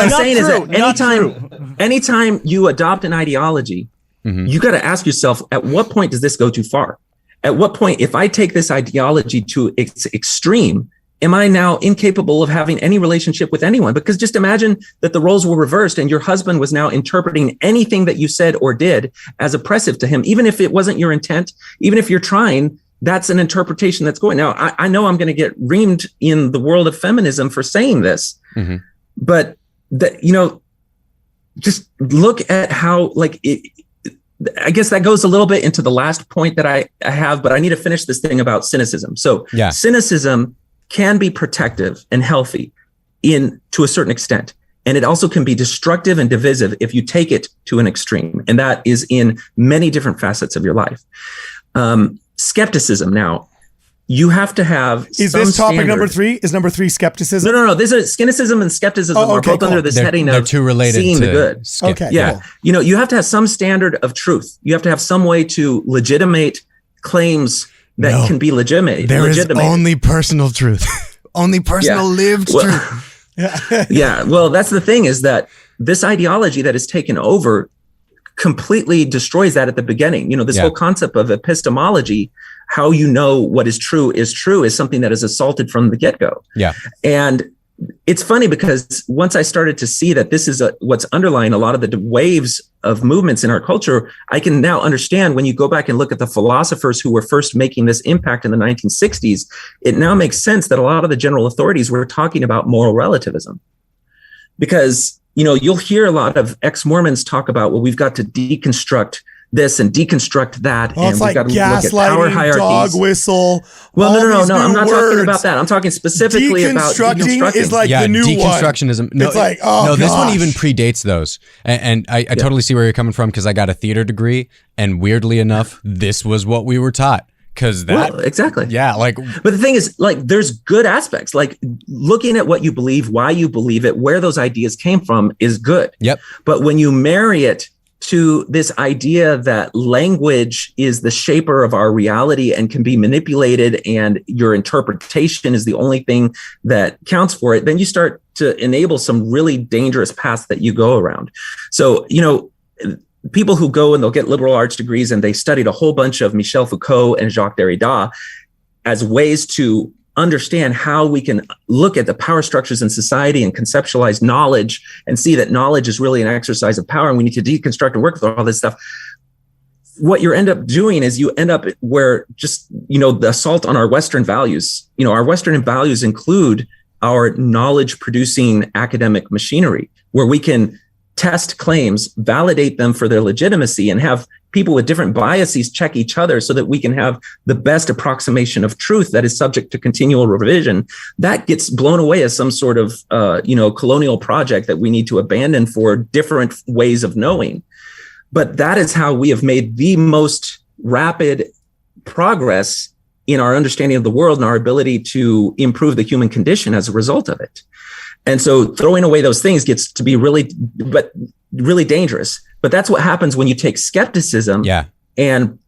I'm saying is that anytime you adopt an ideology, you got to ask yourself, at what point does this go too far? At what point, if I take this ideology to its extreme, am I now incapable of having any relationship with anyone? Because just imagine that the roles were reversed and your husband was now interpreting anything that you said or did as oppressive to him, even if it wasn't your intent, even if you're trying, that's an interpretation that's going. Now, I know I'm going to get reamed in the world of feminism for saying this, but just look at how, like, I guess that goes a little bit into the last point that I have, but I need to finish this thing about cynicism. So cynicism can be protective and healthy to a certain extent. And it also can be destructive and divisive if you take it to an extreme. And that is in many different facets of your life. Skepticism now. You have to have. Is this topic number 3? Is number 3 skepticism? No. This is cynicism and skepticism are both under this heading of too related seeing to the good. Okay. Yeah. Cool. You have to have some standard of truth. You have to have some way to legitimate claims that can be legitimate. There is only personal truth, only personal lived truth. Yeah. Well, that's the thing, is that this ideology that is taken over completely destroys that at the beginning. This whole concept of epistemology, how you know what is true is something that is assaulted from the get-go. Yeah. And it's funny because once I started to see that this is what's underlying a lot of the waves of movements in our culture, I can now understand when you go back and look at the philosophers who were first making this impact in the 1960s, it now makes sense that a lot of the general authorities were talking about moral relativism. Because you'll hear a lot of ex-Mormons talk about, well, we've got to deconstruct this and deconstruct that. Oh, and it's we've like got to look at power gaslighting, hierarchies. dog whistle. Well, no. I'm not talking about that. I'm talking specifically about deconstructing. Is like the new deconstructionism. One. No, it's like, this one even predates those. And I totally see where you're coming from, because I got a theater degree, and weirdly enough, this was what we were taught. Exactly. Yeah. But the thing is, there's good aspects, like looking at what you believe, why you believe it, where those ideas came from is good. Yep. But when you marry it to this idea that language is the shaper of our reality and can be manipulated, and your interpretation is the only thing that counts for it, then you start to enable some really dangerous paths that you go around. So, people who go and they'll get liberal arts degrees and they studied a whole bunch of Michel Foucault and Jacques Derrida, as ways to understand how we can look at the power structures in society and conceptualize knowledge and see that knowledge is really an exercise of power and we need to deconstruct and work with all this stuff. What you end up doing is you end up where just, the assault on our Western values, our Western values include our knowledge producing academic machinery where we can test claims, validate them for their legitimacy, and have people with different biases check each other so that we can have the best approximation of truth that is subject to continual revision. That gets blown away as some sort of, colonial project that we need to abandon for different ways of knowing. But that is how we have made the most rapid progress in our understanding of the world and our ability to improve the human condition as a result of it. And so throwing away those things gets to be really dangerous. But that's what happens when you take skepticism and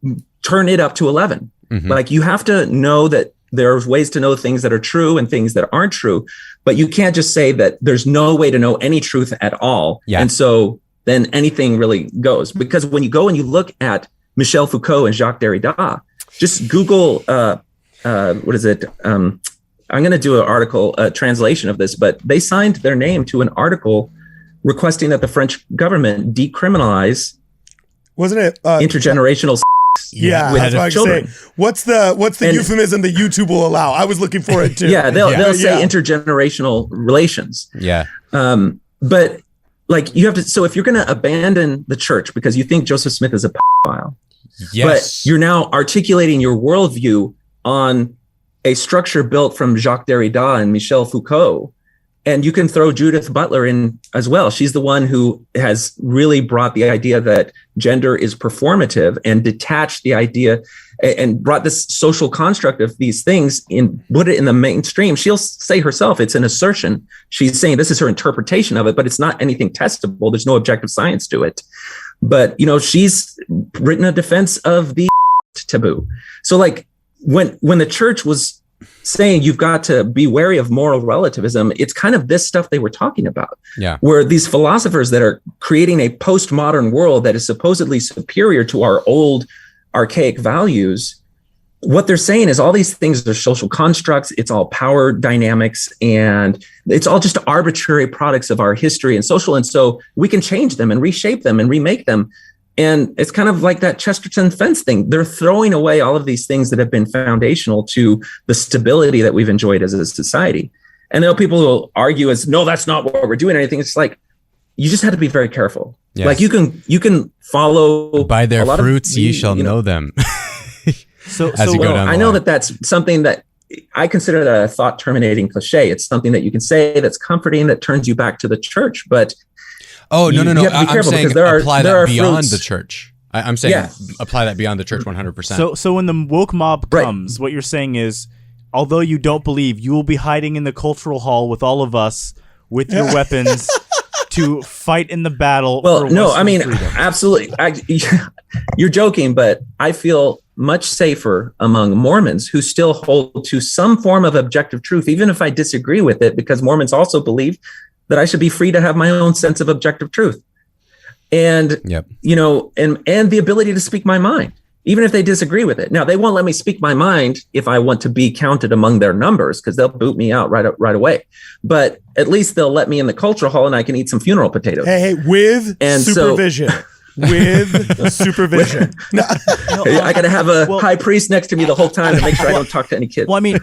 turn it up to 11. Mm-hmm. Like you have to know that there's ways to know things that are true and things that aren't true, but you can't just say that there's no way to know any truth at all. Yeah. And so then anything really goes. Because when you go and you look at Michel Foucault and Jacques Derrida, just Google, I'm going to do an article, a translation of this, but they signed their name to an article requesting that the French government decriminalize, wasn't it intergenerational? Yeah, that's what I was saying. What's the euphemism that YouTube will allow? I was looking for it too. Yeah, they'll say intergenerational relations. Yeah, but like you have to. So if you're going to abandon the church because you think Joseph Smith is a pedophile, but you're now articulating your worldview on a structure built from Jacques Derrida and Michel Foucault. And you can throw Judith Butler in as well. She's the one who has really brought the idea that gender is performative and detached the idea and brought this social construct of these things and put it in the mainstream. She'll say herself, it's an assertion. She's saying this is her interpretation of it, but it's not anything testable. There's no objective science to it. But, she's written a defense of the taboo. So like, when the church was saying you've got to be wary of moral relativism, it's kind of this stuff they were talking about. Yeah. Where these philosophers that are creating a postmodern world that is supposedly superior to our old archaic values, what they're saying is all these things are social constructs, it's all power dynamics, and it's all just arbitrary products of our history and social. And so we can change them and reshape them and remake them. And it's kind of like that Chesterton fence thing. They're throwing away all of these things that have been foundational to the stability that we've enjoyed as a society. And there are people who will argue as, no, that's not what we're doing or anything. It's like, you just have to be very careful. Yes. Like you can follow by their fruits, ye shall know them. So I know that that's something that I consider that a thought terminating cliche. It's something that you can say that's comforting, that turns you back to the church, but no. I'm saying apply that beyond the church. I'm saying apply that beyond the church 100%. So when the woke mob comes, what you're saying is, although you don't believe, you will be hiding in the cultural hall with all of us with your weapons to fight in the battle. Well, no, I mean, absolutely. You're joking, but I feel much safer among Mormons who still hold to some form of objective truth, even if I disagree with it, because Mormons also believe that I should be free to have my own sense of objective truth. And, and the ability to speak my mind, even if they disagree with it. Now, they won't let me speak my mind if I want to be counted among their numbers, because they'll boot me out right away. But at least they'll let me in the culture hall and I can eat some funeral potatoes. Hey, with supervision. With supervision. I got to have a high priest next to me the whole time to make sure I don't talk to any kids. Well, I mean,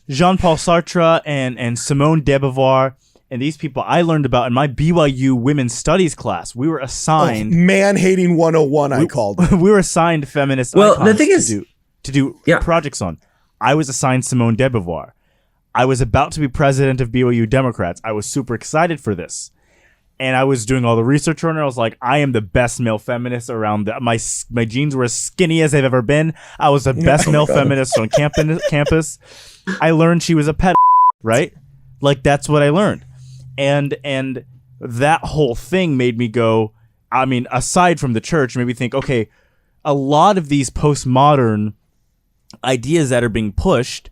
Jean-Paul Sartre and Simone de Beauvoir, and these people I learned about in my BYU women's studies class. We were assigned man-hating 101. I called it. We were assigned feminist icons the thing is, to do projects on. I was assigned Simone de Beauvoir. I was about to be president of BYU Democrats. I was super excited for this, and I was doing all the research on her. I was like, I am the best male feminist around. My jeans were as skinny as they've ever been. I was the best male feminist on campus. I learned she was a pet, right? Like that's what I learned. And that whole thing made me go, I mean, aside from the church, made me think, okay, a lot of these postmodern ideas that are being pushed,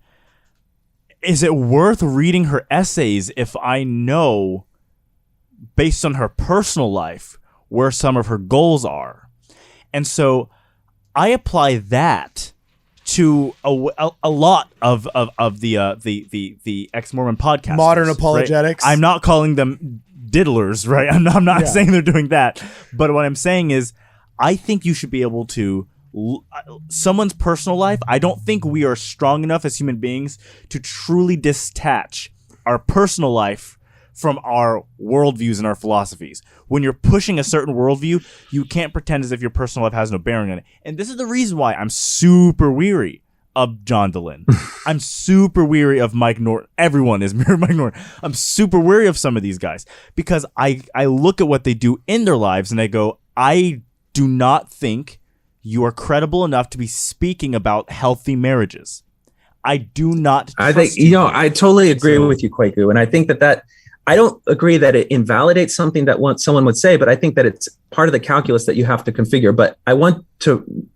is it worth reading her essays if I know, based on her personal life, where some of her goals are? And so I apply that to a lot of the ex-Mormon podcasters. Modern apologetics. Right? I'm not calling them diddlers, right? I'm not saying they're doing that. But what I'm saying is, I think you should be able to someone's personal life. I don't think we are strong enough as human beings to truly detach our personal life from our worldviews and our philosophies. When you're pushing a certain worldview, you can't pretend as if your personal life has no bearing on it. And this is the reason why I'm super weary of John Dehlin. I'm super weary of Mike Norton. Everyone is Mike Norton. I'm super weary of some of these guys because I look at what they do in their lives and I go, I do not think you are credible enough to be speaking about healthy marriages. I do not. I think, I totally agree with you, Kwaku. And I think that I don't agree that it invalidates something that someone would say, but I think that it's part of the calculus that you have to configure. But I want to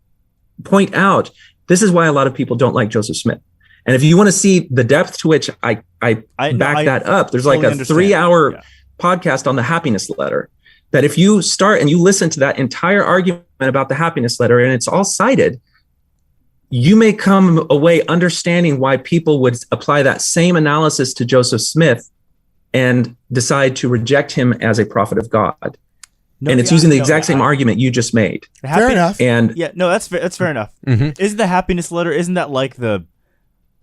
point out, this is why a lot of people don't like Joseph Smith. And if you want to see the depth to which I back that up, there's like a 3-hour podcast on the happiness letter. That if you start and you listen to that entire argument about the happiness letter and it's all cited, you may come away understanding why people would apply that same analysis to Joseph Smith and decide to reject him as a prophet of God. And it's using the exact same argument you just made. Fair enough. And that's fair enough. Mm-hmm. Isn't the happiness letter? Isn't that like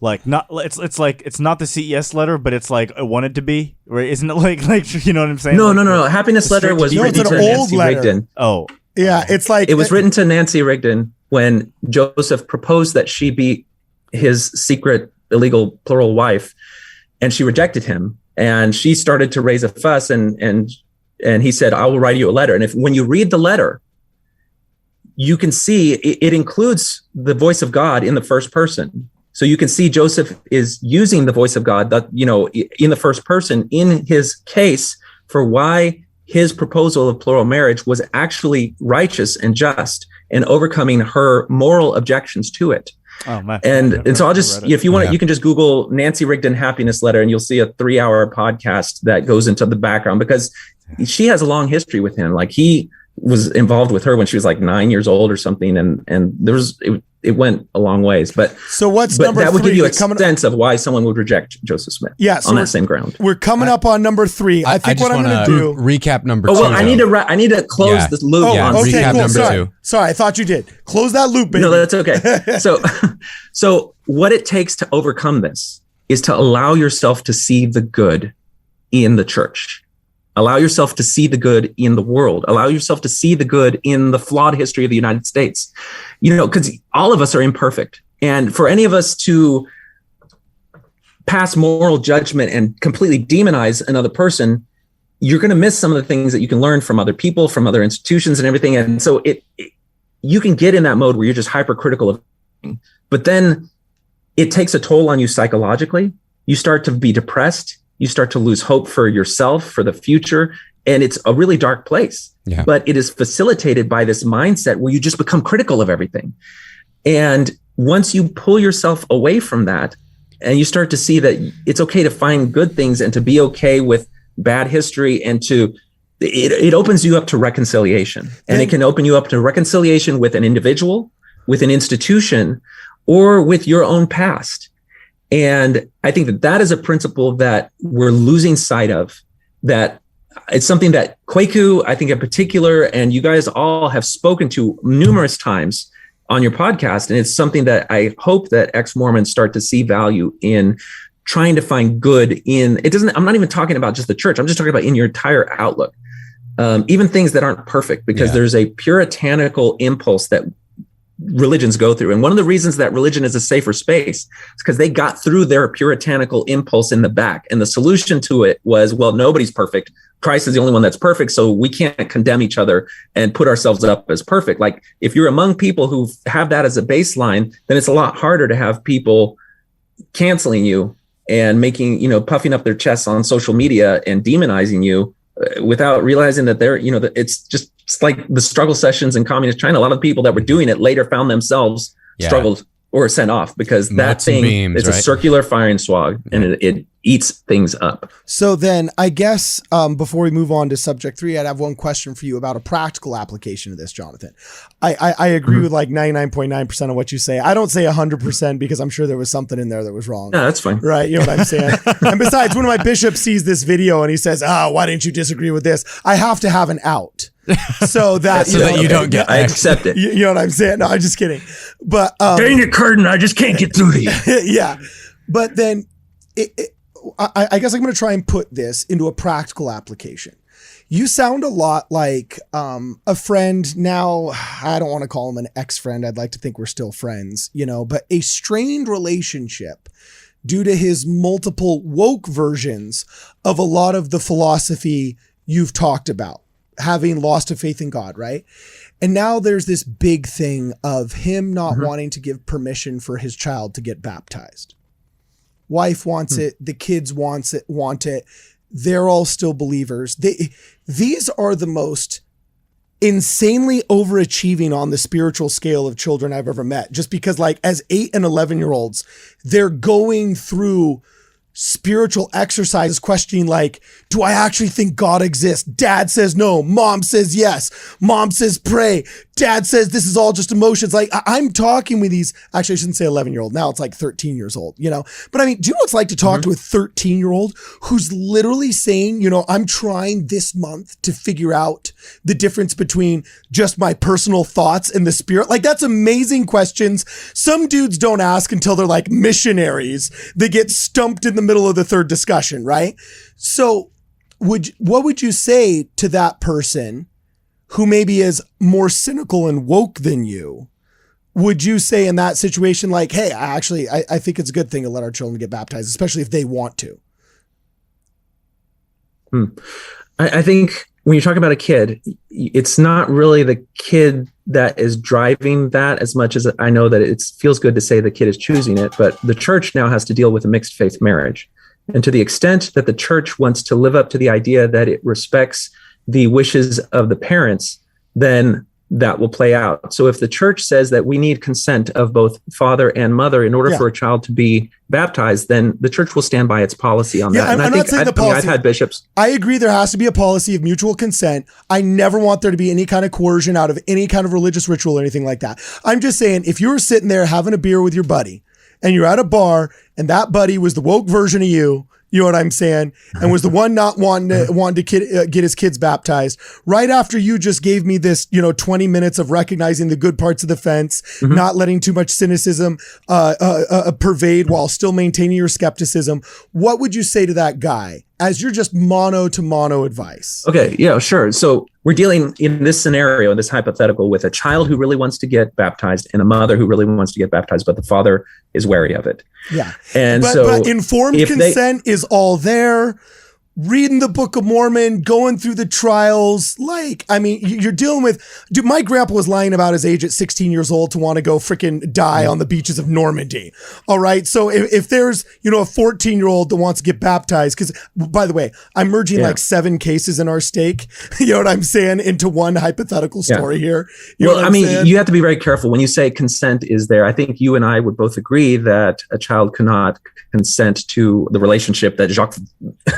it's not the CES letter, but it's like it wanted to be, right? Isn't it like you know what I'm saying? No. Happiness letter was written to Nancy Rigdon. Oh, yeah, it's like it was written to Nancy Rigdon when Joseph proposed that she be his secret illegal plural wife, and she rejected him, and she started to raise a fuss, and he said, "I will write you a letter." And when you read the letter, you can see it includes the voice of God in the first person. So you can see Joseph is using the voice of God, in the first person in his case for why his proposal of plural marriage was actually righteous and just and overcoming her moral objections to it. Oh, man. And so I'll just, if you want, you can just Google Nancy Rigdon happiness letter and you'll see a 3-hour podcast that goes into the background because she has a long history with him. Like he was involved with her when she was like 9 years old or something. And it went a long ways, but what's number 3? That would give you a sense of why someone would reject Joseph Smith. Yeah, so on that same ground. We're coming up on number 3. I think what I'm going to do recap number 2. Oh well, I need to close this loop. Recap number 2. Sorry, I thought you did. Close that loop, baby. No, that's okay. So what it takes to overcome this is to allow yourself to see the good in the church. Allow yourself to see the good in the world. Allow yourself to see the good in the flawed history of the United States. Because all of us are imperfect. And for any of us to pass moral judgment and completely demonize another person, you're going to miss some of the things that you can learn from other people, from other institutions and everything. And so you can get in that mode where you're just hypercritical of everything. But then it takes a toll on you psychologically. You start to be depressed. You start to lose hope for yourself, for the future. And it's a really dark place. Yeah. But it is facilitated by this mindset where you just become critical of everything. And once you pull yourself away from that and you start to see that it's okay to find good things and to be okay with bad history and it opens you up to reconciliation. And it can open you up to reconciliation with an individual, with an institution, or with your own past. And I think that is a principle that we're losing sight of, that it's something that Kwaku, I think in particular, and you guys all have spoken to numerous times on your podcast. And it's something that I hope that ex-Mormons start to see value in trying to find good in. I'm not even talking about just the church. I'm just talking about in your entire outlook, even things that aren't perfect, because there's a puritanical impulse that religions go through. And one of the reasons that religion is a safer space is because they got through their puritanical impulse in the back. And the solution to it was, well, nobody's perfect. Christ is the only one that's perfect. So we can't condemn each other and put ourselves up as perfect. Like if you're among people who have that as a baseline, then it's a lot harder to have people canceling you and making, puffing up their chests on social media and demonizing you without realizing that that it's like the struggle sessions in communist China. A lot of the people that were doing it later found themselves struggled or sent off, because that Motes and thing beams, is a right? circular firing swag, and it eats things up. So then I guess before we move on to subject 3, I'd have one question for you about a practical application of this, Jonathan. I agree with like 99.9% of what you say. I don't say 100% because I'm sure there was something in there that was wrong. No, that's fine. Right. You know what I'm saying? And besides, when my bishop sees this video and he says, why didn't you disagree with this? I have to have an out. So that, you don't get, I accept it. You know what I'm saying? No, I'm just kidding. But dang it, curtain, I just can't get through to you. yeah. But then I guess I'm going to try and put this into a practical application. You sound a lot like a friend. Now, I don't want to call him an ex-friend. I'd like to think we're still friends, but a strained relationship due to his multiple woke versions of a lot of the philosophy you've talked about, having lost a faith in God, right? And now there's this big thing of him not wanting to give permission for his child to get baptized. Wife wants it. The kids want it. They're all still believers. These are the most insanely overachieving on the spiritual scale of children I've ever met. Just because like as 8 and 11-year-olds, they're going through spiritual exercises questioning like, do I actually think God exists? Dad says no. Mom says yes. Mom says pray. Dad says this is all just emotions. Like I'm talking with these, actually I shouldn't say 11-year-old. Now it's like 13 years old, But I mean, do you know what it's like to talk to a 13-year-old who's literally saying, I'm trying this month to figure out the difference between just my personal thoughts and the spirit? Like that's amazing questions. Some dudes don't ask until they're like missionaries. They get stumped in the middle of the third discussion, right? So what would you say to that person who maybe is more cynical and woke than you? Would you say in that situation, like, hey, I think it's a good thing to let our children get baptized, especially if they want to? I think when you talk about a kid, it's not really the kid that is driving that as much as I know that it feels good to say the kid is choosing it, but the church now has to deal with a mixed faith marriage. And to the extent that the church wants to live up to the idea that it respects the wishes of the parents, then that will play out. So if the church says that we need consent of both father and mother in order for a child to be baptized, then the church will stand by its policy on that. I'm not saying the policy. I've had bishops. I agree there has to be a policy of mutual consent. I never want there to be any kind of coercion out of any kind of religious ritual or anything like that. I'm just saying, if you were sitting there having a beer with your buddy and you're at a bar and that buddy was the woke version of you know what I'm saying? And was the one not wanting to get his kids baptized. Right after you just gave me this, 20 minutes of recognizing the good parts of the fence, not letting too much cynicism pervade while still maintaining your skepticism. What would you say to that guy as you're just mono to mono advice? Okay, yeah, sure. So we're dealing in this scenario, this hypothetical, with a child who really wants to get baptized and a mother who really wants to get baptized, but the father is wary of it. Yeah. And but informed consent is all there. Reading the Book of Mormon, going through the trials. Like, I memean, you're dealing with, dude, my grandpa was lying about his age at 16 years old to want to go freaking die on the beaches of Normandy. All right. So if there's, a 14-year-old that wants to get baptized, because by the way, I'm merging like 7 cases in our stake, you know what I'm saying, into one hypothetical story here. Well, I mean, you have to be very careful when you say consent is there. I think you and I would both agree that a child cannot consent to the relationship that Jacques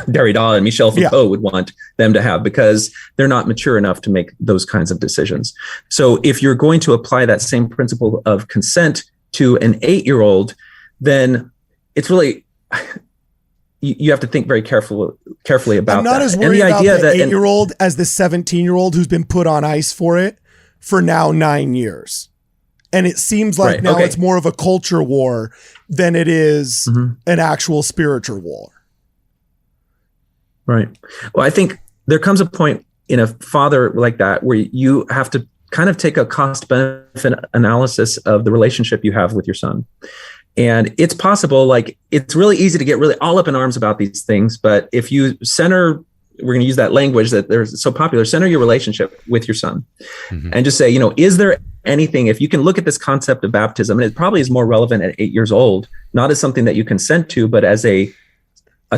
Derrida and Michel Foucault would want them to have, because they're not mature enough to make those kinds of decisions. So if you're going to apply that same principle of consent to an 8-year-old, then it's really, you have to think very carefully about that. I'm not as worried about the 8-year-old as the 17-year-old who's been put on ice for it for now 9 years. And it seems like now it's more of a culture war than it is an actual spiritual war. Right. Well, I think there comes a point in a father like that where you have to kind of take a cost benefit analysis of the relationship you have with your son. And it's possible, like, it's really easy to get really all up in arms about these things. But if you center, we're going to use that language that they're so popular, center your relationship with your son and just say, is there anything, if you can look at this concept of baptism, and it probably is more relevant at 8 years old, not as something that you consent to, but as a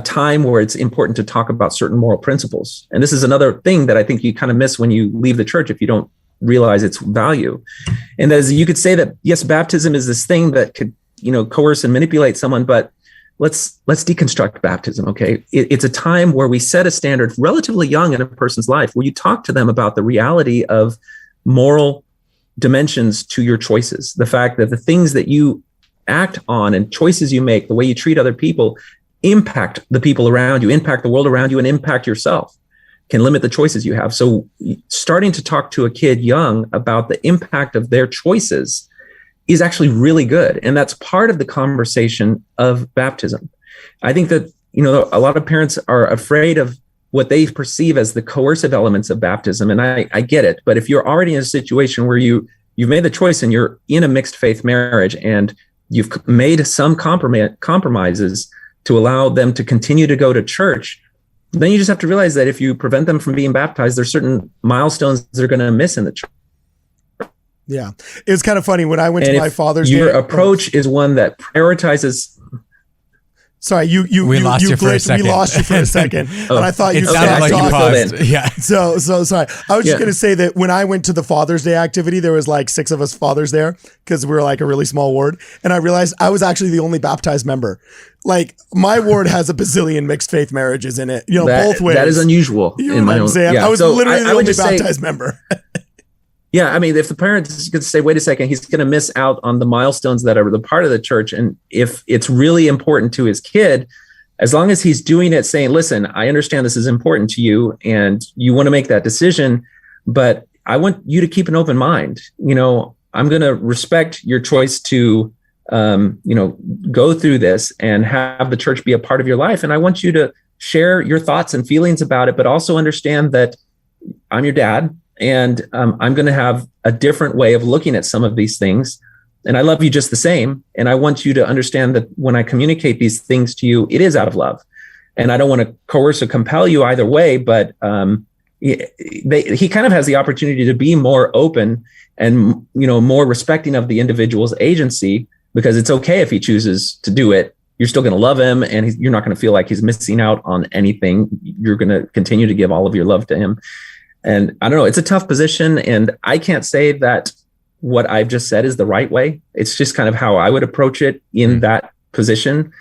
time where it's important to talk about certain moral principles. And this is another thing that I think you kind of miss when you leave the church if you don't realize its value. And as you could say that, yes, baptism is this thing that could, coerce and manipulate someone, but let's deconstruct baptism. Okay. It's a time where we set a standard relatively young in a person's life, where you talk to them about the reality of moral dimensions to your choices. The fact that the things that you act on and choices you make, the way you treat other people, impact the people around you, impact the world around you, and impact yourself, can limit the choices you have. So starting to talk to a kid young about the impact of their choices is actually really good. And that's part of the conversation of baptism. I think that, a lot of parents are afraid of what they perceive as the coercive elements of baptism. And I get it. But if you're already in a situation where you've made the choice and you're in a mixed faith marriage and you've made some compromises to allow them to continue to go to church, then you just have to realize that if you prevent them from being baptized, there's certain milestones they're going to miss in the church. Yeah. It's kind of funny when I went to my Father's Day. Your approach is one that prioritizes. Sorry, we lost you for a second. We lost you for a second. And I thought it sounded like you paused. Yeah. So sorry. I was just going to say that when I went to the Father's Day activity, there was like 6 of us fathers there because we were like a really small ward. And I realized I was actually the only baptized member. Like my ward has a bazillion mixed faith marriages in it, both ways. That is unusual. You know what I'm saying? I was literally the only baptized member. Yeah, I mean, if the parents could say, wait a second, he's going to miss out on the milestones that are the part of the church. And if it's really important to his kid, as long as he's doing it, saying, listen, I understand this is important to you and you want to make that decision, but I want you to keep an open mind. I'm going to respect your choice to, go through this and have the church be a part of your life. And I want you to share your thoughts and feelings about it, but also understand that I'm your dad. And I'm going to have a different way of looking at some of these things. And I love you just the same. And I want you to understand that when I communicate these things to you, it is out of love. And I don't want to coerce or compel you either way, but he kind of has the opportunity to be more open and, more respecting of the individual's agency, because it's okay if he chooses to do it. You're still going to love him and you're not going to feel like he's missing out on anything. You're going to continue to give all of your love to him. And I don't know, it's a tough position. And I can't say that what I've just said is the right way. It's just kind of how I would approach it in that position.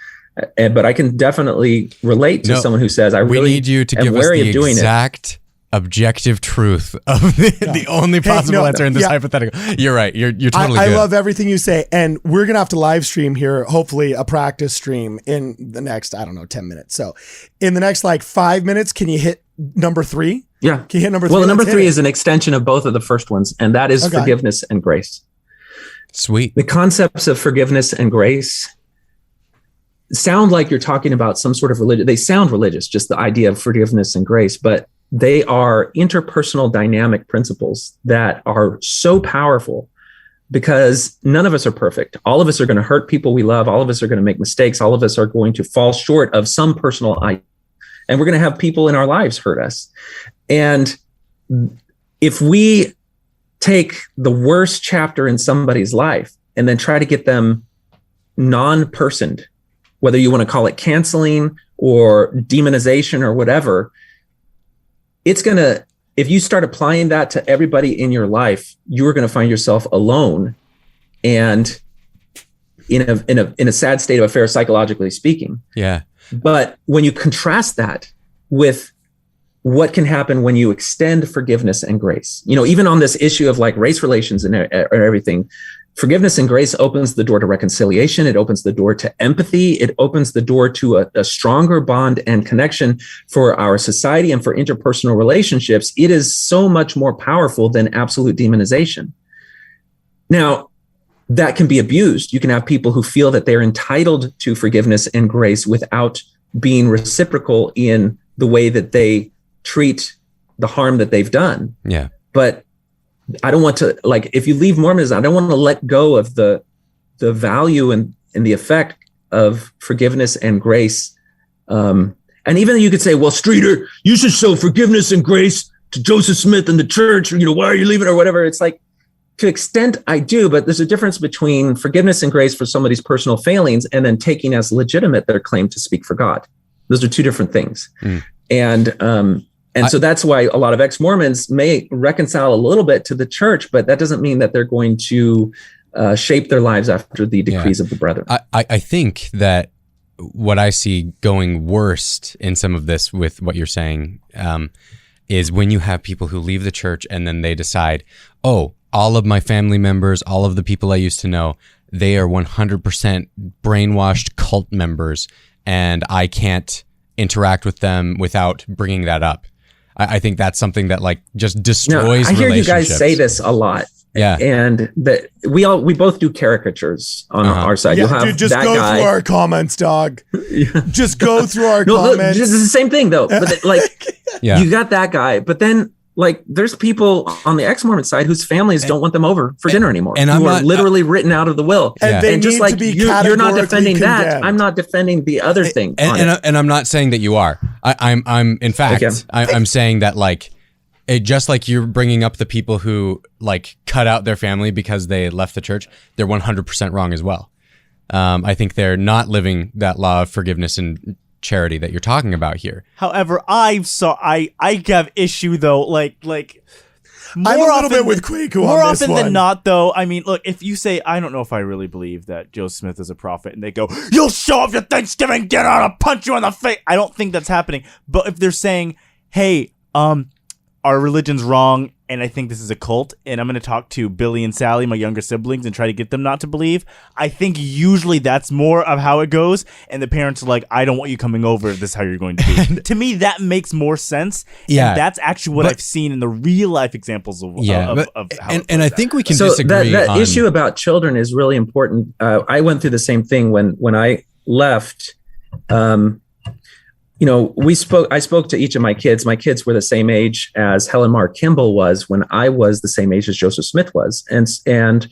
But I can definitely relate to someone who says, I really need you to give us the exact objective truth of the only possible answer in this hypothetical. You're right. You're totally I good. love everything you say. And we're going to have to live stream here, hopefully a practice stream in the next, 10 minutes. So in the next 5 minutes, can you hit number 3? Yeah. Can you hit number 3? Well, number 3 is an extension of both of the first ones, and that is forgiveness and grace. Sweet. The concepts of forgiveness and grace sound like you're talking about some sort of religion. They sound religious, just the idea of forgiveness and grace, but they are interpersonal dynamic principles that are so powerful because none of us are perfect. All of us are going to hurt people we love. All of us are going to make mistakes. All of us are going to fall short of some personal idea. And we're going to have people in our lives hurt us. And if we take the worst chapter in somebody's life and then try to get them non-personed, whether you want to call it canceling or demonization or whatever, it's going to, if you start applying that to everybody in your life, you're going to find yourself alone and in a sad state of affairs, psychologically speaking. Yeah. But when you contrast that with what can happen when you extend forgiveness and grace, even on this issue of race relations and everything, forgiveness and grace opens the door to reconciliation. It opens the door to empathy. It opens the door to a stronger bond and connection for our society and for interpersonal relationships. It is so much more powerful than absolute demonization. Now, that can be abused. You can have people who feel that they're entitled to forgiveness and grace without being reciprocal in the way that they treat the harm that they've done. Yeah. But I don't want to, if you leave Mormonism, I don't want to let go of the value and the effect of forgiveness and grace. And even you could say, well, Streeter, you should show forgiveness and grace to Joseph Smith and the church, why are you leaving or whatever? It's to extent I do, but there's a difference between forgiveness and grace for somebody's personal failings and then taking as legitimate their claim to speak for God. Those are two different things. And And so that's why a lot of ex-Mormons may reconcile a little bit to the church, but that doesn't mean that they're going to shape their lives after the decrees of the brethren. I think that what I see going worst in some of this with what you're saying is when you have people who leave the church and then they decide, oh, all of my family members, all of the people I used to know, they are 100% brainwashed cult members, and I can't interact with them without bringing that up. I think that's something that like just destroys I hear you relationships. guys say this a lot. Yeah. And that we both do caricatures on our side. Yeah, You'll have dude, just that go guy. through our comments, dog. Just go through our comments. It's the same thing though. But you got that guy, but then like there's people on the ex-Mormon side whose families don't want them over for dinner anymore. And who are literally written out of the will. And they just need like to be you're not defending categorically that. condemned. I'm not defending the other thing. And I'm not saying that you are. I'm in fact, I'm saying that like, just like you're bringing up the people who like cut out their family because they left the church, they're 100% wrong as well. I think they're not living that law of forgiveness and charity that you're talking about here. However, I have issue though, like I'm a little bit with Quaku on more this often one. than not, though. I mean, look, if you say, I don't know if I really believe that Joe Smith is a prophet, and they go, you'll show up your Thanksgiving dinner and I'll punch you in the face. I don't think that's happening. But if they're saying, hey, our religion's wrong, and I think this is a cult, and I'm going to talk to Billy and Sally, my younger siblings, and try to get them not to believe, I think usually that's more of how it goes, and the parents are like, I don't want you coming over if this is how you're going to be. To me, that makes more sense, Yeah. and that's actually what I've seen in the real-life examples of how and I think we can so disagree that on... issue about children is really important. I went through the same thing when I left. I spoke to each of my kids. My kids were the same age as Helen Mar Kimball was when I was the same age as Joseph Smith was. And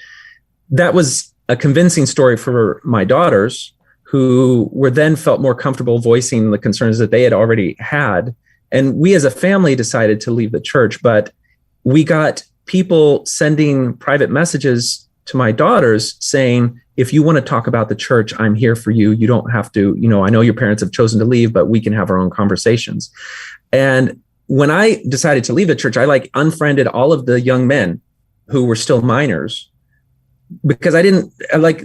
that was a convincing story for my daughters, who were then felt more comfortable voicing the concerns that they had already had. And we as a family decided to leave the church, but we got people sending private messages to my daughters saying, if you want to talk about the church, I'm here for you. You don't have to, I know your parents have chosen to leave, but we can have our own conversations. And when I decided to leave the church, I unfriended all of the young men who were still minors, because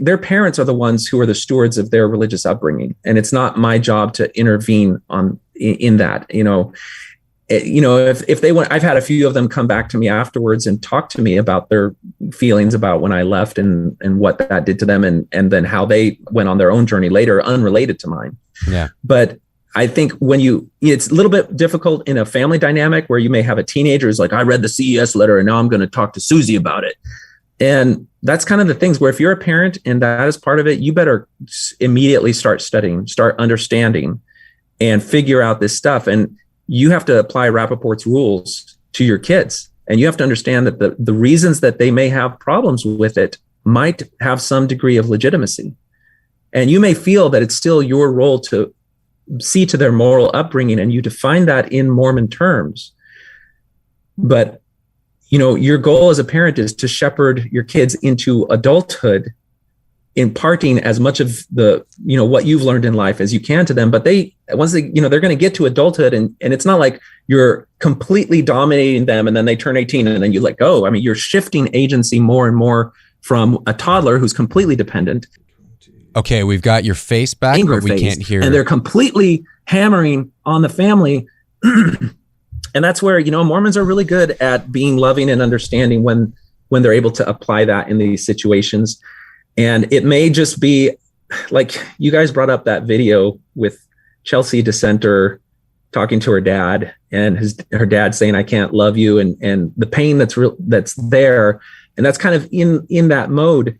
their parents are the ones who are the stewards of their religious upbringing. And it's not my job to intervene in that, if they want. I've had a few of them come back to me afterwards and talk to me about their feelings about when I left and what that did to them, and then how they went on their own journey later, unrelated to mine. Yeah. But I think it's a little bit difficult in a family dynamic where you may have a teenager who's like, I read the CES letter and now I'm going to talk to Susie about it. And that's kind of the things where if you're a parent and that is part of it, you better immediately start studying, start understanding, and figure out this stuff. And you have to apply Rappaport's rules to your kids. And you have to understand that the reasons that they may have problems with it might have some degree of legitimacy. And you may feel that it's still your role to see to their moral upbringing, and you define that in Mormon terms. But, your goal as a parent is to shepherd your kids into adulthood, imparting as much of the, what you've learned in life as you can to them. But once they're going to get to adulthood, and it's not like you're completely dominating them and then they turn 18 and then you let go. I mean, you're shifting agency more and more from a toddler who's completely dependent. Okay, we've got your face back, but we can't hear. And they're completely hammering on the family. And that's where, Mormons are really good at being loving and understanding when they're able to apply that in these situations. And it may just be like you guys brought up that video with Chelsea Dissenter talking to her dad, and her dad saying, I can't love you, and the pain that's there. And that's kind of in that mode.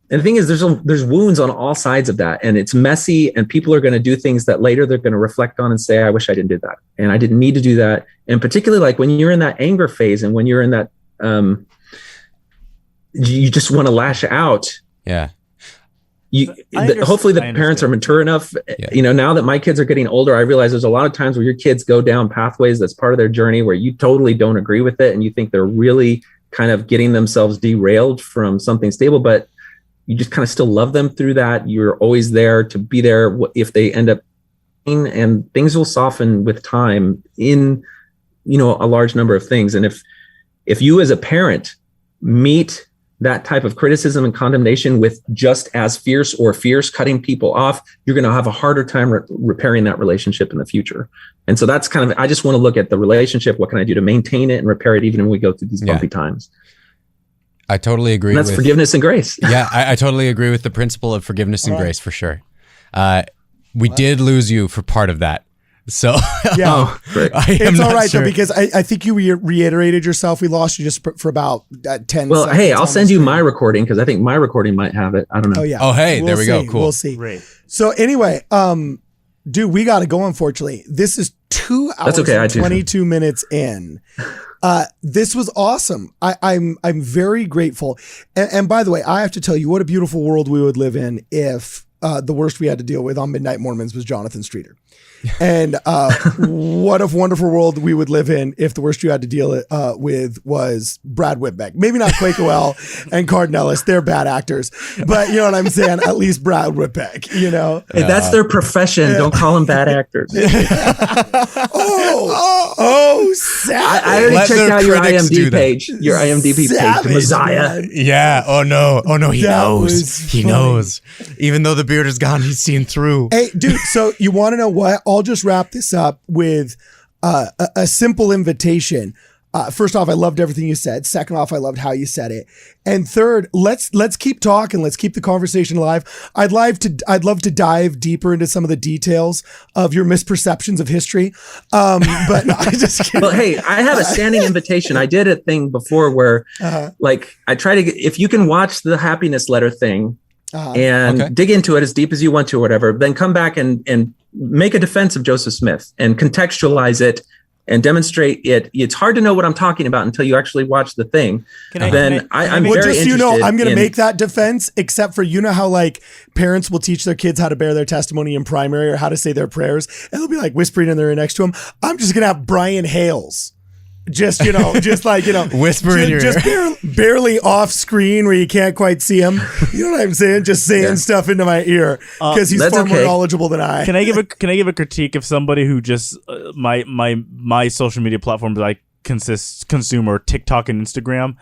And the thing is, there's wounds on all sides of that, and it's messy, and people are going to do things that later they're going to reflect on and say, I wish I didn't do that. And I didn't need to do that. And particularly like when you're in that anger phase and when you're in that, you just want to lash out. Yeah. Hopefully the parents are mature enough. Yeah. Now that my kids are getting older, I realize there's a lot of times where your kids go down pathways that's part of their journey where you totally don't agree with it. And you think they're really kind of getting themselves derailed from something stable, but you just kind of still love them through that. You're always there to be there if they end up, and things will soften with time in a large number of things. And if you as a parent meet that type of criticism and condemnation with just as fierce cutting people off, you're going to have a harder time repairing that relationship in the future. And so that's kind of, I just want to look at the relationship. What can I do to maintain it and repair it even when we go through these bumpy times? I totally agree. And that's forgiveness and grace. Yeah, I totally agree with the principle of forgiveness and grace for sure. We did lose you for part of that. So yeah, it's all right though, because I think you reiterated yourself. We lost you just for about 10 Well, seconds. hey, I'll send you my recording because I think my recording might have it. I don't know. Oh yeah. Oh hey, there we go. Cool. We'll see. Great. So anyway, dude, we got to go. Unfortunately, this is 2 hours and 22 minutes in. This was awesome. I'm very grateful. And by the way, I have to tell you, what a beautiful world we would live in if the worst we had to deal with on Midnight Mormons was Jonathan Streeter. And what a wonderful world we would live in if the worst you had to deal with was Brad Whitbeck. Maybe not Quakerwell and Cardinellis. They're bad actors. But you know what I'm saying? At least Brad Whitbeck, you know? Hey, that's their profession. Don't call them bad actors. savage. I already checked out your IMDb page. Your IMDb page, Messiah. Man. Yeah. Oh no. He That knows. was He funny. knows. Even though the beard is gone, he's seen through. Hey, dude, so you want to know what? I'll just wrap this up with a simple invitation. First off, I loved everything you said. Second off, I loved how you said it. And third, let's keep talking. Let's keep the conversation alive. I'd love to dive deeper into some of the details of your misperceptions of history. But no, I just kidding. Well, hey, I have a standing invitation. I did a thing before where, like, I try to get, if you can watch the happiness letter thing and dig into it as deep as you want to, or whatever, then come back and make a defense of Joseph Smith and contextualize it and demonstrate it. It's hard to know what I'm talking about until you actually watch the thing. Well, I'm very just so interested. you know, I'm going to make that defense, except for, you know how like parents will teach their kids how to bear their testimony in primary or how to say their prayers, and they'll be like whispering in there next to them. I'm just going to have Brian Hales. Just, you know, whisper in your ear. Barely off screen where you can't quite see him. You know what I'm saying? Just saying stuff into my ear because he's far more knowledgeable than I. Can I give a critique of somebody who just my social media platforms I consume are TikTok and Instagram?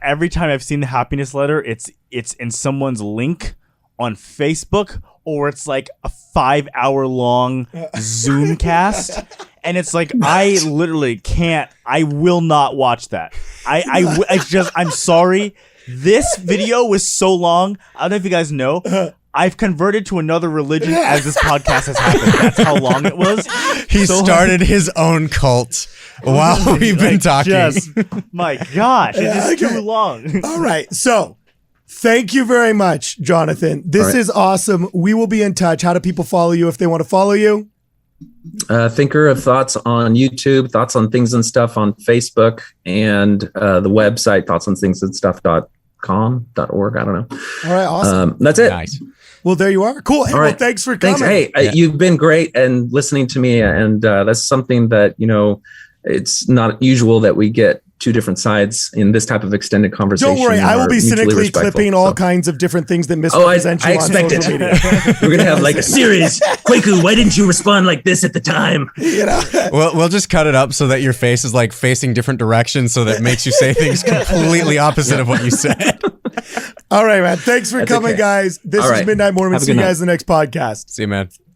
Every time I've seen the happiness letter, it's in someone's link on Facebook, or it's like a 5-hour long Zoom cast. And it's like, I literally can't, I will not watch that. I'm sorry. This video was so long. I don't know if you guys know. I've converted to another religion as this podcast has happened. That's how long it was. He started his own cult while we've been talking. My gosh, it's too long. All right. So thank you very much, Jonathan. This is awesome. We will be in touch. How do people follow you if they want to follow you? Thinker of Thoughts on YouTube, Thoughts on Things and Stuff on Facebook, and the website thoughtsonthingsadstuff.com.org. I don't know. All right, awesome. That's it. Nice. Well, there you are. Cool. Hey, All right. well, thanks for coming. Hey, you've been great and listening to me, and that's something that, you know, it's not usual that we get two different sides in this type of extended conversation. Don't worry, I will be cynically clipping all kinds of different things that misrepresent you on social media. We're gonna have like a series. Kwaku, why didn't you respond like this at the time? You know? We'll just cut it up so that your face is like facing different directions, so that it makes you say things completely opposite of what you said. All right, man. Thanks for coming, guys. This is Midnight Mormons. See you guys in the next podcast. See you, man.